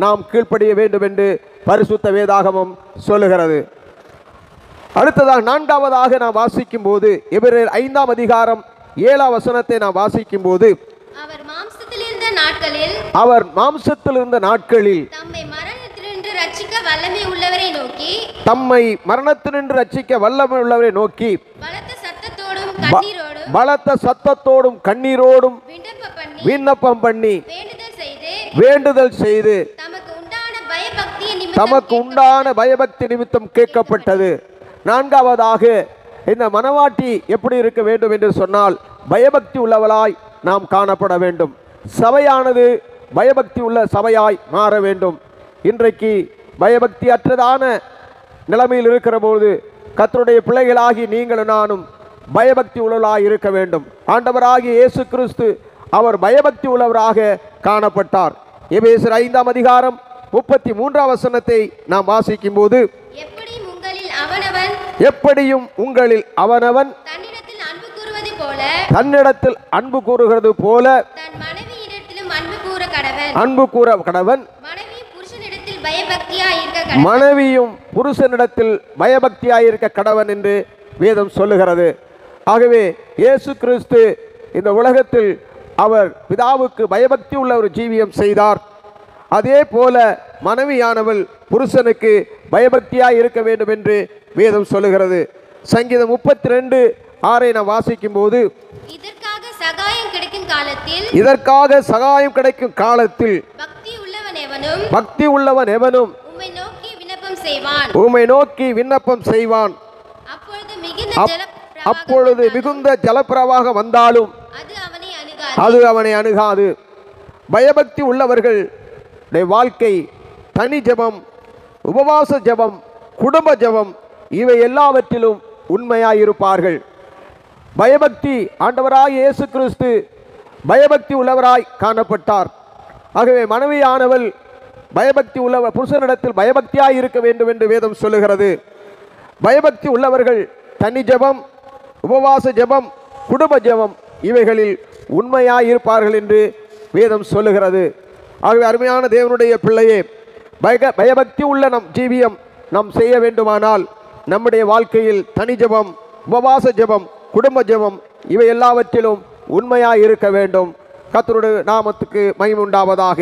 நாம் கீழ்ப்படிய வேண்டும் என்று பரிசுத்த வேதாகமம் சொல்லுகிறது. அடுத்ததாக 4ஆவதாக நாம் வாசிக்கும் போது, எபிரேயர் 5ஆம் அதிகாரம் 7ஆம் வசனத்தை நாம் வாசிக்கும் போது, அவர் மாம்சத்தில் இருந்த நாட்களில் தம்மை மரணத்தினின்று ரட்சிக்க வல்லமை உள்ளவரை நோக்கி பலத்த சத்தத்தோடும் கண்ணீரோடும் விண்ணப்பம் பண்ணி வேண்டுதல் செய்து தமக்கு உண்டான பயபக்தி நிமித்தம் கேட்கப்பட்டது. 4ஆவதாக இந்த மனவாட்டி எப்படி இருக்க வேண்டும் என்று சொன்னால், பயபக்தி உள்ளவளாய் நாம் காணப்பட வேண்டும். சபையானது பயபக்தி உள்ள சபையாய் மாற வேண்டும். இன்றைக்கு பயபக்தி அற்றதான நிலைமையில் இருக்கிற போது கர்த்தருடைய பிள்ளைகளாகி நீங்களும் நானும் பயபக்தி உள்ளவர்களாய் இருக்க வேண்டும். ஆண்டவராகிய இயேசு கிறிஸ்து அவர் பயபக்தி உள்ளவராக காணப்பட்டார். எபேசியர் 5ஆம் அதிகாரம் 33ஆம் வசனத்தை நாம் வாசிக்கும் போது, எப்படியும் உங்களில் அவனவன் தன்னிடத்தில் அன்பு கூறுகிறது போல அன்பு கூற கடவன், மனைவியும் புருஷனிடத்தில் பயபக்தியாயிருக்க கடவன் என்று வேதம் சொல்லுகிறது. ஆகவே இயேசு கிறிஸ்து இந்த உலகத்தில் அவர் பிதாவுக்கு பயபக்தி உள்ள ஒரு ஜீவியம் செய்தார். அதே போல மனைவியானவள் புருஷனுக்கு பயபக்தியாய் இருக்க வேண்டும் என்று வேதம் சொல்லுகிறது. சங்கீதம் 32:6 நாம் வாசிக்கும் போது, இதற்காக சகாயம் கிடைக்கும் காலத்தில் பக்தி உள்ளவன் எவனும் உம்மை நோக்கி விண்ணப்பம் செய்வான். அப்பொழுது மிகுந்த ஜலப்பிரவாகம் வந்தாலும் அது அவனை அணுகாது. பயபக்தி உள்ளவர்கள் வாழ்க்கை தனி ஜெபம், உபவாச ஜெபம், குடும்ப ஜெபம் இவை எல்லாவற்றிலும் உண்மையாயிருப்பார்கள். பயபக்தி ஆண்டவராய் இயேசு கிறிஸ்து பயபக்தி உள்ளவராய் காணப்பட்டார். ஆகவே மனைவியானவள் பயபக்தி உள்ளவர் புருஷனிடத்தில் பயபக்தியாய் இருக்க வேண்டும் என்று வேதம் சொல்லுகிறது. பயபக்தி உள்ளவர்கள் தனி ஜெபம், உபவாச ஜெபம், குடும்ப ஜெபம் இவைகளில் உண்மையாயிருப்பார்கள் என்று வேதம் சொல்லுகிறது. ஆகவே அருமையான தேவனுடைய பிள்ளையே, பயபக்தி உள்ள நம் ஜீவியம் நாம் செய்ய வேண்டுமானால் நம்முடைய வாழ்க்கையில் தனி ஜெபம், உபவாச ஜெபம், குடும்ப ஜெபம் இவை எல்லாவற்றிலும் உண்மையாய் இருக்க வேண்டும். கர்த்தருடைய நாமத்துக்கு மகிமை உண்டாவதாக.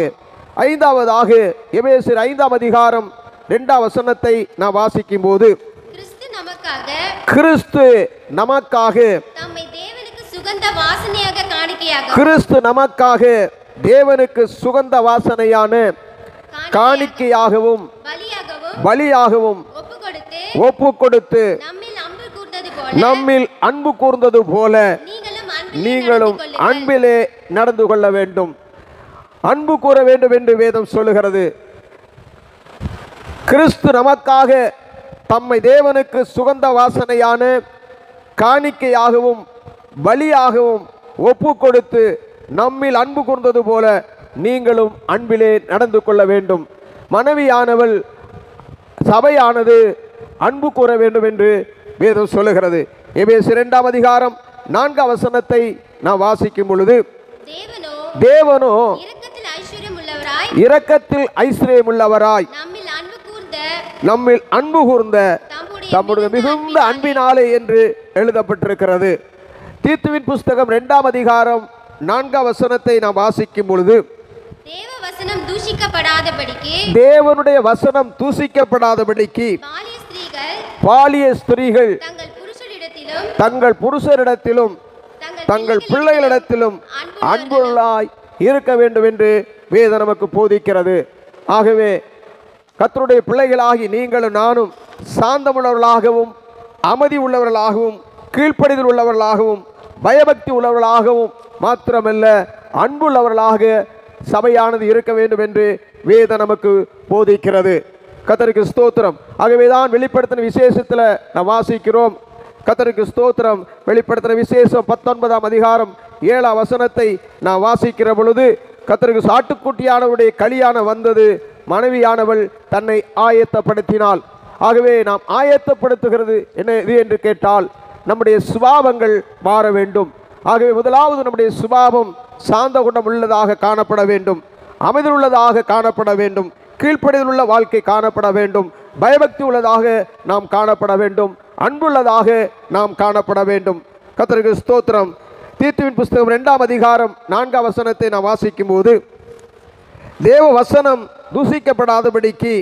5ஆவதாக எபேசியர் 5ஆம் அதிகாரம் 2ஆம் வசனத்தை நாம் வாசிக்கும் போது, கிறிஸ்து நமக்காக கிறிஸ்து நமக்காக தேவனுக்கு சுகந்த வாசனையான காணிக்கையாகவும் பலியாகவும் ஒப்பு கொடுத்து நம்மில் அன்பு கூர்ந்தது போல நீங்களும் அன்பிலே நடந்து கொள்ள வேண்டும். அன்பு கூற வேண்டும் என்று வேதம் சொல்லுகிறது. கிறிஸ்து நமக்காக தம்மை தேவனுக்கு சுகந்த வாசனையான காணிக்கையாகவும் பலியாகவும் ஒப்பு கொடுத்து நம்மில் அன்பு கூர்ந்தது போல நீங்களும் அன்பிலே நடந்து கொள்ள வேண்டும். மனைவியானவள் சபையானது அன்பு கூற வேண்டும் என்று வேதம் சொல்லுகிறது. எபேசியர் 2 அதிகாரம் 4 வசனத்தை நாம் வாசிக்கும் பொழுது, தேவனோ இரக்கத்தில் ஐஸ்வர்யமுள்ளவராய் நம்மில் அன்பு கூர்ந்த தம்முடைய மிகுந்த அன்பினாலே என்று எழுதப்பட்டிருக்கிறது. தீத்துவின் புஸ்தகம் 2 அதிகாரம் 4 வசனத்தை நாம் வாசிக்கும் பொழுது, தேவனுடைய வசனம் தூசிக்கப்படாதபடிக்கு பாலிய ஸ்திரீகள் தங்கள் புருஷரிடத்திலும் தங்கள் பிள்ளைகளிடத்திலும் அன்புள்ளாய் இருக்க வேண்டும் என்று வேதம் நமக்கு போதிக்கிறது. ஆகவே கர்த்தருடைய பிள்ளைகளாகி நீங்களும் நானும் சாந்தமுள்ளவர்களாகவும் அமைதி உள்ளவர்களாகவும் கீழ்ப்படிதல் உள்ளவர்களாகவும் பயபக்தி உள்ளவர்களாகவும் மாத்திரமல்ல அன்புள்ளவர்களாக சபையானது இருக்க வேண்டும் என்று வேதம் நமக்கு போதிக்கிறது. கர்த்தருக்கு ஸ்தோத்திரம். ஆகவேதான் வெளிப்படுத்தின விசேஷத்தில் நாம் வாசிக்கிறோம். கர்த்தருக்கு ஸ்தோத்திரம். வெளிப்படுத்தின விசேஷம் 19 அதிகாரம் 7 வசனத்தை நாம் வாசிக்கிற பொழுது, கர்த்தருக்கு சாட்டுக்குட்டியானவருடைய கலியான வந்தது, மனைவியானவள் தன்னை ஆயத்தப்படுத்தினாள். ஆகவே நாம் ஆயத்தப்படுத்துகிறது என்ன இது என்று கேட்டால், நம்முடைய சுபாவங்கள் மாற வேண்டும். ஆகவே முதலாவது நம்முடைய சுபாவம் சாந்த குணம் உள்ளதாக காணப்பட வேண்டும், அமைதி உள்ளதாக காணப்பட வேண்டும், கீழ்ப்படிதல் உள்ள வாழ்க்கை காணப்பட வேண்டும், பயபக்தி உள்ளதாக நாம் காணப்பட வேண்டும், அன்புள்ளதாக நாம் காணப்பட வேண்டும். கர்த்தருக்கு ஸ்தோத்திரம். தீத்துவின் புஸ்தகம் 2 அதிகாரம் 4 வசனத்தை நாம் வாசிக்கும் போது, தேவ வசனம் தூசிக்கப்படாதபடிக்கு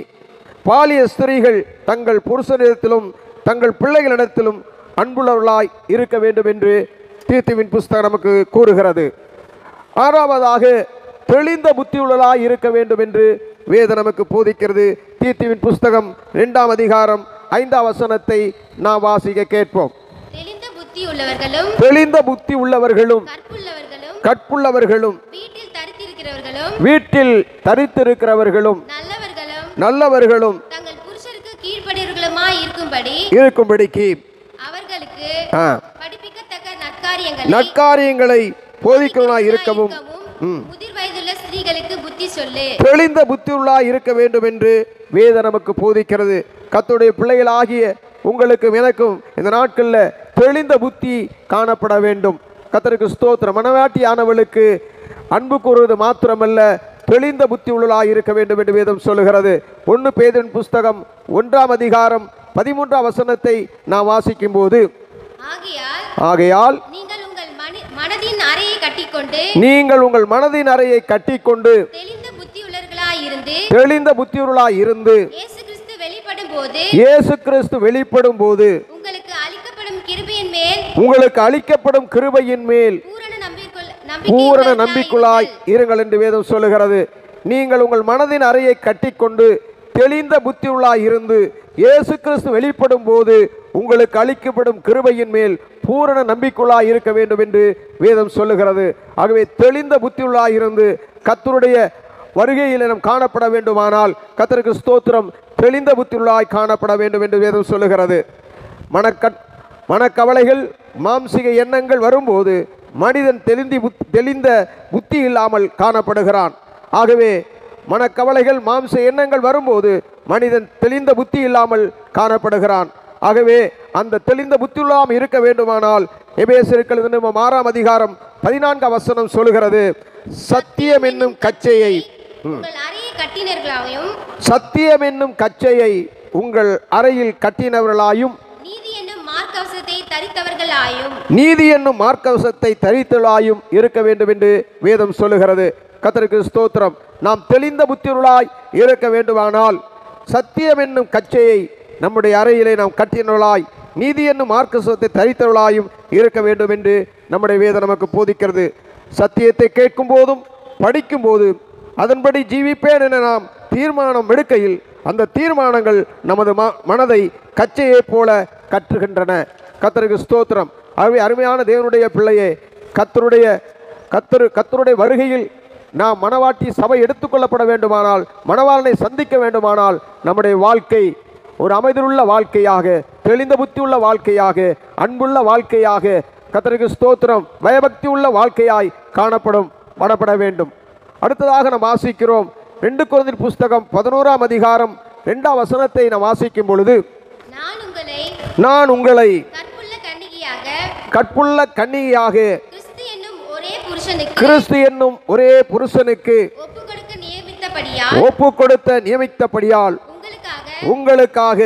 பாலிய ஸ்திரீகள் தங்கள் புருஷனிடத்திலும் தங்கள் பிள்ளைகளிடத்திலும் அன்புள்ளவர்களாய் இருக்க வேண்டும் என்று தீத்துவின் புஸ்தகம் நமக்கு கூறுகிறது. 6வதாக தெளிந்த புத்தியுள்ளவர்களாய் இருக்க வேண்டும் என்று வேதம் நமக்கு போதிக்கிறது. தீத்துவின் புஸ்தகம் 2 அதிகாரம் 5 வசனத்தை நாம் வாசிக்க கேட்போம். தெளிந்த புத்தி உள்ளவர்களும் கற்புள்ளவர்களும் வீட்டில் தரித்திருக்கிறவர்களும் நல்லவர்களும் இருக்கும்படிக்கு நற்காரியங்களை போதிக்கிறவனாய் இருக்கவும் தெளிந்த புத்தியுள்ளாய் இருக்க வேண்டும் என்று வேதம் நமக்கு போதிக்கிறது. கர்த்தருடைய பிள்ளைகளாகிய உங்களுக்கும் எனக்கும் இந்த நாட்களில் தெளிந்த புத்தி காணப்பட வேண்டும். கர்த்தருக்கு ஸ்தோத்திரம். மனவாட்டியானவளுக்கு அன்பு கூறுவது மாத்திரமல்ல, தெளிந்த புத்தி உள்ளவளாய் இருக்க வேண்டும் என்று வேதம் சொல்லுகிறது. 1 பேதுருவின் புஸ்தகம் 1 அதிகாரம் 13 வசனத்தை நாம் வாசிக்கும் போது, ஆகையால் நீங்கள் உங்கள் மனதின் அறையை கட்டிக்கொண்டு தெளிந்த புத்தியுள்ளவர்களாய் இருந்து இயேசு கிறிஸ்து வெளிப்படும் போது உங்களுக்கு அளிக்கப்படும் கிருபையின் மேல் பூரண நம்பிக்கையாய் இருங்கள் என்று வேதம் சொல்லுகிறது. நீங்கள் உங்கள் மனதின் அறையை கட்டிக்கொண்டு தெளிந்த புத்தியுள்ளாய் இருந்து இயேசு கிறிஸ்து வெளிப்படும் போது உங்களுக்கு அளிக்கப்படும் கிருபையின் மேல் பூரண நம்பிக்கையாய் இருக்க வேண்டும் என்று வேதம் சொல்லுகிறது. ஆகவே தெளிந்த புத்தியுள்ளாய் இருந்து கர்த்தருடைய வருகையில் நாம் காணப்பட வேண்டுமானால், கர்த்தருக்கு ஸ்தோத்திரம், தெளிந்த புத்தியுள்ளாய் காணப்பட வேண்டும் என்று வேதம் சொல்லுகிறது. மனக்கவலைகள் மாம்சிக எண்ணங்கள் வரும்போது மனிதன் தெளிந்த புத்தி இல்லாமல் காணப்படுகிறான். ஆகவே மனக்கவலைகள் மாம்ச எண்ணங்கள் வரும்போது மனிதன் தெளிந்த புத்தி இல்லாமல் காணப்படுகிறான். ஆகவே அந்த தெளிந்த புத்தியுள்ளாமல் இருக்க வேண்டுமானால் எபேசியருக்கு எழுதின 6 அதிகாரம் 14 வசனம் சொல்லுகிறது, சத்தியம் என்னும் கச்சையை உங்கள் அறையில் கட்டினவர்களாயும் நீதி என்னும் மார்க்கவசத்தை தரித்தவர்களாயும் இருக்க வேண்டும் என்று வேதம் சொல்லுகிறது. கர்த்தருக்கு ஸ்தோத்திரம். நாம் தெளிந்த புத்தியுள்ளவர்களாய் இருக்க வேண்டுமானால் சத்தியம் என்னும் கச்சையை நம்முடைய அறையிலே நாம் கட்டினவர்களாய் நீதி என்னும் மார்க்கவசத்தை தரித்தவர்களாயும் இருக்க வேண்டும் என்று நம்முடைய வேதம் நமக்கு போதிக்கிறது. சத்தியத்தை கேட்கும் போதும் படிக்கும் போது அதன்படி ஜீவிப்பேன் என நாம் தீர்மானம் எடுக்கையில் அந்த தீர்மானங்கள் நமது மனதை கச்சையை போல கற்றுகின்றன. கர்த்தருக்கு ஸ்தோத்திரம். ஆகவே அருமையான தேவனுடைய பிள்ளையே, கர்த்தருடைய வருகையில் நாம் மனவாட்டி சபை எடுத்துக்கொள்ளப்பட வேண்டுமானால், மணவாளனை சந்திக்க வேண்டுமானால் நம்முடைய வாழ்க்கை ஒரு அமைதியுள்ள வாழ்க்கையாக, தெளிந்த புத்தி உள்ள வாழ்க்கையாக, அன்புள்ள வாழ்க்கையாக, கர்த்தருக்கு ஸ்தோத்திரம், பயபக்தி உள்ள வாழ்க்கையாய் காணப்பட வேண்டும். அடுத்ததாக நாம் வாசிக்கிறோம் 2 கொரிந்தியர் புஸ்தகம் 11ஆம் அதிகாரம் 2ஆம் வசனத்தை நாம் வாசிக்கும் பொழுது, நான் உங்களை கற்புள்ள கன்னிகையாக கிறிஸ்து என்னும் ஒரே புருஷனுக்கு ஒப்பு கொடுத்த நியமித்தபடியால் உங்களுக்காக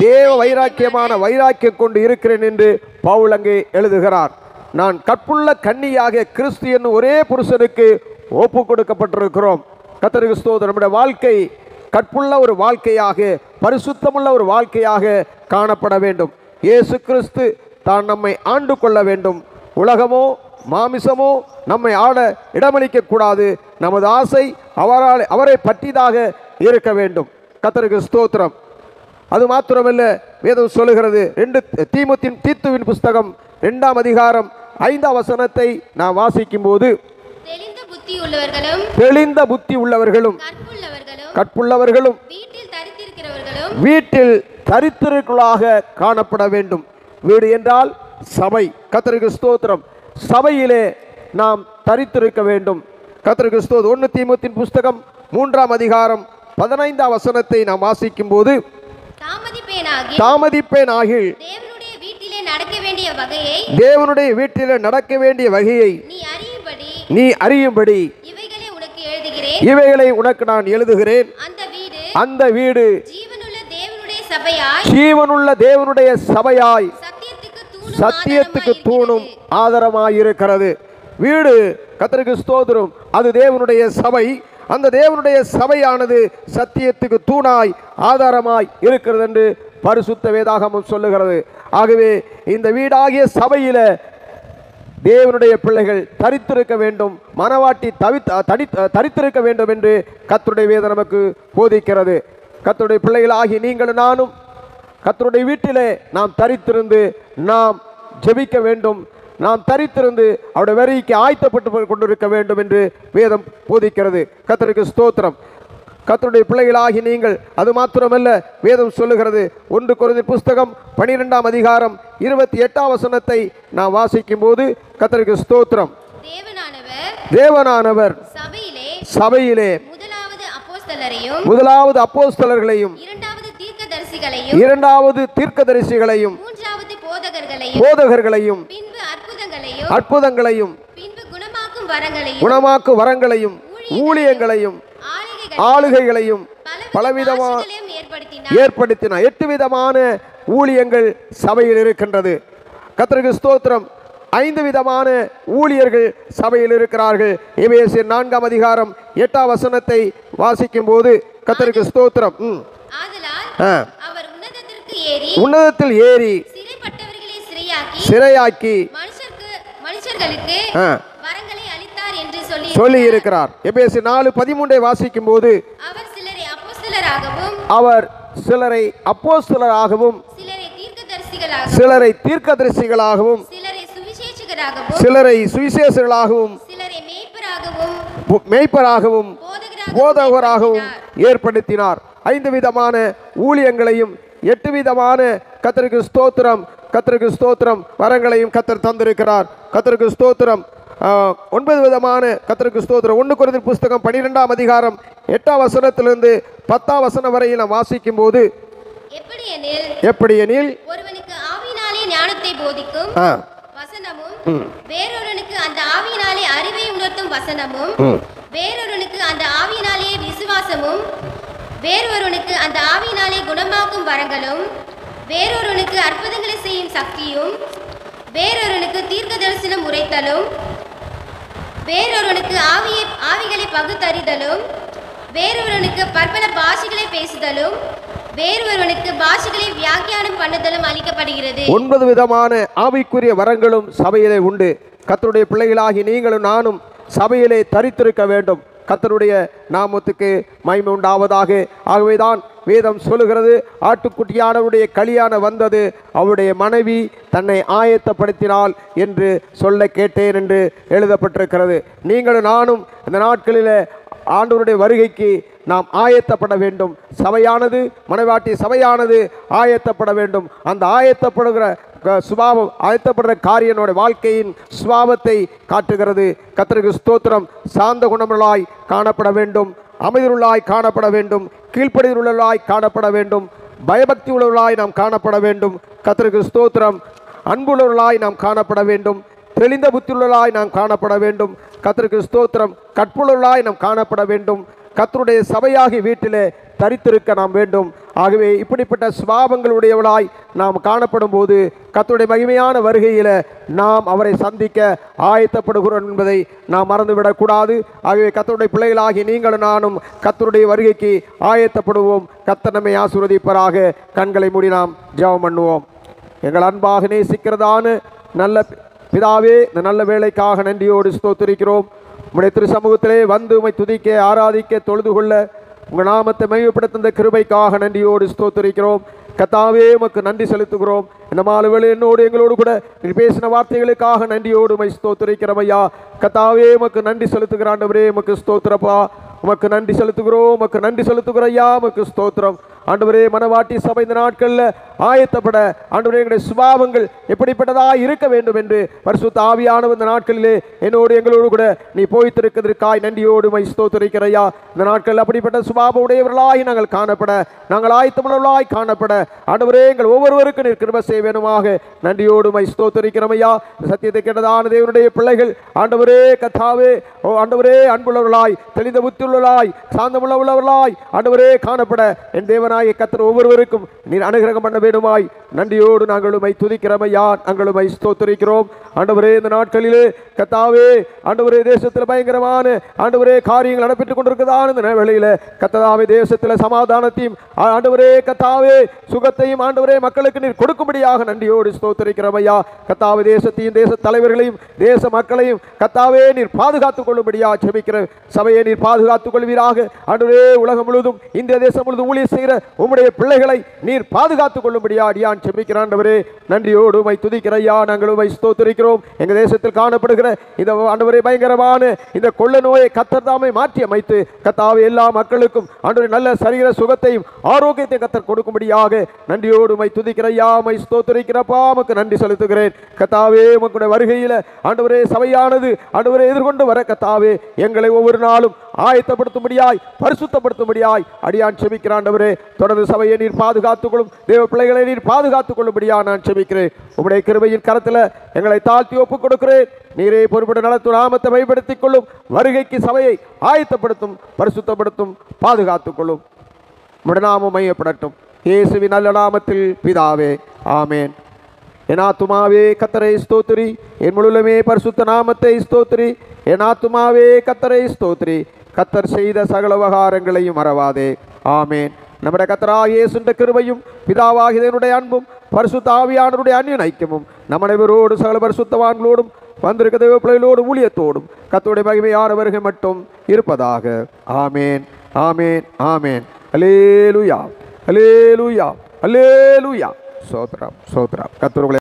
தேவ வைராக்கியமான வைராக்கியம் கொண்டு இருக்கிறேன் என்று பவுல் அங்கே எழுதுகிறார். நான் கற்புள்ள கன்னியாக கிறிஸ்து என்னும் ஒரே புருஷனுக்கு ஒப்பு கொடுக்கப்பட்டிருக்கிறோம். கர்த்தருக்கு ஸ்தோத்திரம். நம்முடைய வாழ்க்கை கற்புள்ள ஒரு வாழ்க்கையாக, பரிசுத்தமுள்ள ஒரு வாழ்க்கையாக காணப்பட வேண்டும். இயேசு கிறிஸ்து தான் நம்மை ஆண்டு கொள்ள வேண்டும். உலகமோ மாமிசமோ நம்மை ஆட இடமளிக்க கூடாது. நமது ஆசை அவரை பற்றிதாக இருக்க வேண்டும். கர்த்தருக்கு ஸ்தோத்திரம். அது மாத்திரமல்ல, வேதம் சொல்லுகிறது 2 தீத்துவின் புஸ்தகம் 2ஆம் அதிகாரம் 5ஆம் வசனத்தை நான் வாசிக்கும் போது, தெளிந்த புத்தி உள்ளவர்களும் கற்புள்ளவர்களும் வீட்டில் தரித்திருக்களாக காணப்பட வேண்டும். வீடு என்றால் சபை. கர்த்தருக்கு ஸ்தோத்திரம். சபையிலே நாம் தரித்திருக்க வேண்டும். கர்த்தருக்கு ஸ்தோத்திரம். 1 தீமோத்தேயுவின் புஸ்தகம் 3ஆம் அதிகாரம் 15ஆம் வசனத்தை நாம் வாசிக்கும் போது, தாமதிப்பேனாகில் தேவனுடைய வீட்டிலே நடக்க வேண்டிய வகையை நீ அறியும்படி இவைகளை உனக்கு நான் எழுதுகிறேன். அந்த வீடு ஜீவனுள்ள தேவனுடைய சபையாய் சத்தியத்துக்கு தூணும் ஆதாரமாயிருக்கிறது. வீடு, கர்த்தருக்கு ஸ்தோத்திரம், அது தேவனுடைய சபை. அந்த தேவனுடைய சபையானது சத்தியத்துக்கு தூணாய் ஆதாரமாய் இருக்கிறது என்று பரிசுத்த வேதாகமம் சொல்லுகிறது. ஆகவே இந்த வீடாகிய சபையில தேவனுடைய பிள்ளைகள் தரித்திருக்க வேண்டும், மனவாட்டி தரித்திருக்க வேண்டும் என்று கர்த்தருடைய வேதம் நமக்கு போதிக்கிறது. கர்த்தருடைய பிள்ளைகளாகி நீங்களும் நானும் கர்த்தருடைய வீட்டிலே நாம் தரித்திருந்து நாம் ஜெபிக்க வேண்டும். நாம் தரித்திருந்து அவருடைய வரிக்கு ஆயத்தப்பட்டு கொண்டிருக்க வேண்டும் என்று வேதம் போதிக்கிறது. கர்த்தருக்கு ஸ்தோத்திரம். கர்த்தருடைய பிள்ளைகளாகி நீங்கள், அது மாத்திரமல்ல, வேதம் சொல்லுகிறது 1 கொரிந்தியர் புஸ்தகம் 12ஆம் அதிகாரம் 28ஆம் வசனத்தை நாம் வாசிக்கும் போது, கர்த்தருக்கு ஸ்தோத்திரம், தேவனானவர் சபையிலே முதலாவது அப்போஸ்தலர்களையும் இரண்டாவது தீர்க்கதரிசிகளையும் போதகர்களையும் அற்புதங்களையும் குணமாக்கும் வரங்களையும் ஊழியங்களையும் ஆளுகைகளையும் பலவிதமான ஏற்படுத்தினார். 8 விதமான ஊழியங்கள் சபையில் இருக்கின்றது. கர்த்தருக்கு ஸ்தோத்திரம். 5 விதமான ஊழியர்கள் சபையில் இருக்கிறார்கள். எபேசியர் 4ஆம் அதிகாரம் 8ஆம் வசனத்தை வாசிக்கும் போது, கர்த்தருக்கு ஸ்தோத்திரம், உன்னதத்தில் ஏறி சிறையாக்கி சொல்லி இருக்கிறார். எபேசியர் 4:13 வாசிக்கும் போது, அவர் சிலரை அப்போஸ்தலராகவும் சிலரை தீர்க்கதரிசிகளாகவும் சிலரை சுவிசேஷகளாகவும் மேய்ப்பராகவும் போதகராகவும் ஏற்படுத்தினார். 5 விதமான ஊழியங்களையும் 8 விதமான கர்த்தருக்கு ஸ்தோத்திரம், கர்த்தருக்கு ஸ்தோத்திரம் வரங்களையும் கர்த்தர் தந்திருக்கிறார். கர்த்தருக்கு ஸ்தோத்திரம். 9 விதமான கர்த்தருக்கு ஸ்தோத்திரம். 1 கொரிந்தியர் புஸ்தகம் 12ஆம் அதிகாரம் 8ஆம் வசனத்திலிருந்து 10ஆம் வசனம் வரை நாம் வாசிக்கும் போது, எப்படியெனில் ஒருவனுக்கு ஆவியினாலே ஞானத்தை போதிக்கும் வசனமும், வேறொருவனுக்கு அந்த ஆவியினாலே அறிவை உணர்த்தும் வசனமும், வேறொருவனுக்கு அந்த ஆவியினாலே விசுவாசமும், வேறொருவனுக்கு அந்த ஆவியினாலே குணமாக்கும் வரங்களும், வேறொருவனுக்கு அற்புதங்களை செய்யும் சக்தியும், வேறொருவனுக்கு தீர்க்க தரிசனம் உரைத்தலும், வேறொருவனுக்கு ஆவிகளை பகுத்தறிதலும், வேறொருவனுக்கு பற்பல பாஷைகளை பேசுதலும், வேறொருவனுக்கு பாஷைகளை வியாக்கியானம் பண்ணுதலும் அளிக்கப்படுகிறது. 9 விதமான ஆவிக்குரிய வரங்களும் சபையிலே உண்டு. கர்த்தருடைய பிள்ளைகளாகி நீங்களும் நானும் சபையிலே தரித்திருக்க வேண்டும். கர்த்தருடைய நாமத்துக்கு மகிமை உண்டாவதாக. ஆகவேதான் வேதம் சொல்லுகிறது, ஆட்டுக்குட்டியானவருடைய கலியான வந்தது, அவருடைய மனைவி தன்னை ஆயத்தப்படுத்தினாள் என்று சொல்ல கேட்டேன் என்று எழுதப்பட்டிருக்கிறது. நீங்களும் நானும் இந்த நாட்களில் ஆண்டவருடைய வருகைக்கு நாம் ஆயத்தப்பட வேண்டும். சபையானது, மனவாட்டி சபையானது ஆயத்தப்பட வேண்டும். அந்த ஆயத்தப்படுகிற சுபாவம், ஆயத்தப்படுற காரியனுடைய வாழ்க்கையின் சுபாவத்தை காட்டுகிறது. கர்த்தருக்கு ஸ்தோத்திரம். சாந்த குணமுள்ளவர்களாய் காணப்பட வேண்டும், அமைதியுள்ளவர்களாய் காணப்பட வேண்டும், கீழ்ப்படிதலுள்ளவர்களாய் காணப்பட வேண்டும், பயபக்தி உள்ளவர்களாய் நாம் காணப்பட வேண்டும். கர்த்தருக்கு ஸ்தோத்திரம். அன்புள்ளவர்களாய் நாம் காணப்பட வேண்டும், தெளிந்த புத்தியுள்ளவர்களாய் நாம் காணப்பட வேண்டும். கர்த்தருக்கு ஸ்தோத்திரம். கற்புள்ளவர்களாய் நாம் காணப்பட வேண்டும். கர்த்தருடைய சபையாகி வீட்டிலே தரித்திருக்க நாம் வேண்டும். ஆகவே இப்படிப்பட்ட சுபாவங்களுடையவளாய் நாம் காணப்படும் போது கர்த்தருடைய மகிமையான வருகையில் நாம் அவரை சந்திக்க ஆயத்தப்படுகிறோம் என்பதை நாம் மறந்துவிடக்கூடாது. ஆகவே கர்த்தருடைய பிள்ளைகளாகி நீங்களும் நானும் கர்த்தருடைய வருகைக்கு ஆயத்தப்படுவோம். கர்த்தர் நம்மை ஆசீர்வதிப்பாராக. கண்களை மூடி நாம் ஜெபம் பண்ணுவோம். எங்கள் அன்பாக நேசிக்கிறதான நல்ல பிதாவே, இந்த நல்ல வேலைக்காக நன்றியோடு ஸ்தோத்திரிக்கிறோம். உம்முடைய திரு சமூகத்திலே வந்து உம்மை துதிக்க, ஆராதிக்க, தொழுது கொள்ள உங்கள் நாமத்தை மகிமைப்படுத்த கிருபைக்காக நன்றியோடு ஸ்தோத்திரிக்கிறோம். கர்த்தாவே, உமக்கு நன்றி செலுத்துகிறோம். இந்த மாலுவேளை என்னோடு எங்களோடு கூட நீ பேசின வார்த்தைகளுக்காக நன்றியோடு உம்மை ஸ்தோத்திரிக்கிறோம் ஐயா. கர்த்தாவே, உமக்கு நன்றி செலுத்துகிற ஆண்டவரே, உமக்கு ஸ்தோத்திரப்பா. உமக்கு நன்றி செலுத்துகிறோம், உமக்கு நன்றி செலுத்துகிற ஐயா, உமக்கு ஸ்தோத்திரம். ஆண்டவரே, மனவாட்டி சபை இந்த நாட்களில் ஆயத்தப்பட ஆண்டவரே எங்களுடைய சுபாவங்கள் எப்படிப்பட்டதாக இருக்க வேண்டும் என்று பரிசுத்த ஆவியானவர் இந்த நாட்களிலே என்னோடு எங்களோடு கூட நீ போய்த்திருக்கிறதற்காய் நன்றியோடு உம்மை ஸ்தோத்திரிக்கிறையா. இந்த நாட்களில் அப்படிப்பட்ட சுபாவ உடையவர்களாய் நாங்கள் காணப்பட, நாங்கள் ஆயத்தமுள்ளவர்களாய் காணப்பட ஆண்டவரே எங்கள் ஒவ்வொருவருக்கும் நீர் கிருபை செய்ய வேணுமாக நன்றியோடு உம்மை ஸ்தோத்திரிக்கிறோம் ஐயா. சத்தியத்தை கேட்டதான தேவனுடைய பிள்ளைகள் ஆண்டவரே, கர்த்தாவே, ஓ ஆண்டவரே, அன்புள்ளவர்களாய், தெளிந்த புத்தியுள்ளவர்களாய், சாந்தமுள்ளவர்களாய் ஆண்டவரே காணப்பட என் தேவனாகிய கர்த்தர் ஒவ்வொருவருக்கும் நீர் அனுகிரகம் பண்ண வேண்டுமாய் நன்றியோடு நாங்கள் உம்மை துதிக்கிறோம் ஐயா. நாங்கள் உம்மை ஸ்தோத்திரிக்கிறோம். ஆண்டவரே, இந்த நாட்களிலே கர்த்தாவே ஆண்டவரே தேசத்தில் பயங்கரமான ஆண்டவரே காரியங்கள் நடைபெற்றுக் கொண்டிருக்கிறதான இந்த வேளையில கர்த்தாவே தேசத்தில் சமாதானத்தையும் ஆண்டவரே கர்த்தாவே சுகத்தையும் ஆண்டவரே மக்களுக்கு நீர் கொடுக்கும்படியாக நன்றியோடு ஸ்தோத்திரிக்கிறோம் ஐயா. கர்த்தாவே தேசத்தையும் தேச தலைவர்களையும் தேச மக்களையும் கர்த்தாவே நீர் பாதுகாத்துக் கொள்ளும்படியாக ஜெபிக்கிற சபையை நீர் பாதுகாத்துக் கொள்வீராக. ஆண்டவரே, உலகம் முழுவதும் இந்திய தேசம் முழுவதும் ஊழியர் செய்கிற உம்முடைய பிள்ளைகளை நீர் பாதுகாத்துக் கொள்ளும்படியா அடியான் ஜெபிக்கிறான். ஆண்டவரே, நன்றியோடு உம்மை துதிக்கிறையா. நாங்கள் உம்மை ஸ்தோத்திரிக்கிறோம். எங்கள் தேசத்தில் காணப்படுகிற இந்த ஆண்டவரே பயங்கரமான இந்த கொள்ள நோயை கர்த்தர் தாமே மாற்றி அமைத்து கர்த்தாவே எல்லா மக்களுக்கும் ஆண்டவரே நல்ல சரீர சுகத்தையும் ஆரோக்கியத்தை கர்த்தர் கொடுக்கும்படியாக நன்றியோடு உம்மை துதிக்கிறையா. உம்மை ஸ்தோத்திரிக்கிறப்பா. உமக்கு நன்றி செலுத்துகிறேன். கர்த்தாவே, உம்முடைய வருகையில் ஆண்டவரே சபையானது ஆண்டவரே எதிர்கொண்டு வர கர்த்தாவே எங்களை ஒவ்வொரு நாளும் ஆயத்தப்படுத்தும்படியாய் பரிசுத்தப்படுத்தும்படியாய் அடியான் செபிக்கிறான். ஆண்டவரே, தொடர்ந்து சபையை நீர் பாதுகாத்துக் கொள்ளும், தேவ பிள்ளைகளை நீர் பாதுகாத்துக் கொள்ளும்படியா நான் செபிக்கிறேன். உம்முடைய கிருபையின் கரத்தில் எங்களை தாழ்த்தி ஒப்புக் கொடுக்கிறேன். நீரே பொறுப்பட நடத்தும் நாமத்தை பயன்படுத்திக் கொள்ளும். வருகைக்கு சபையை ஆயத்தப்படுத்தும், பரிசுத்தப்படுத்தும், பாதுகாத்துக் கொள்ளும். உம்முடைய நாமம் மையப்படட்டும். இயேசுவின் நல்ல நாமத்தில் பிதாவே, ஆமேன். என் ஆத்துமாவே கர்த்தரை ஸ்தோத்திரி, என் முழுமே பரிசுத்த நாமத்தை ஸ்தோத்திரி. என் ஆத்துமாவே கர்த்தரை ஸ்தோத்திரி, கர்த்தர் செய்த சகல உபகாரங்களையும் மறவாதே. ஆமேன். நம்முடைய கர்த்தராகிய இயேசுவின் கிருபையும் பிதாவாகிய தேவனுடைய அன்பும் பரிசுத்த ஆவியானவருடைய அன்பின் ஐக்கியமும் நம் அனைவரோடு சகல பரிசுத்தவான்களோடும் வந்திருக்க தேவ பிள்ளைகளோடும் ஊழியத்தோடும் கர்த்தருடைய மகிமையான வருகை மட்டும் இருப்பதாக. ஆமேன், ஆமேன், ஆமேன். அல்லேலூயா, அல்லேலூயா, அல்லேலூயா. ஸ்தோத்திரம், ஸ்தோத்திரம். கர்த்தருடைய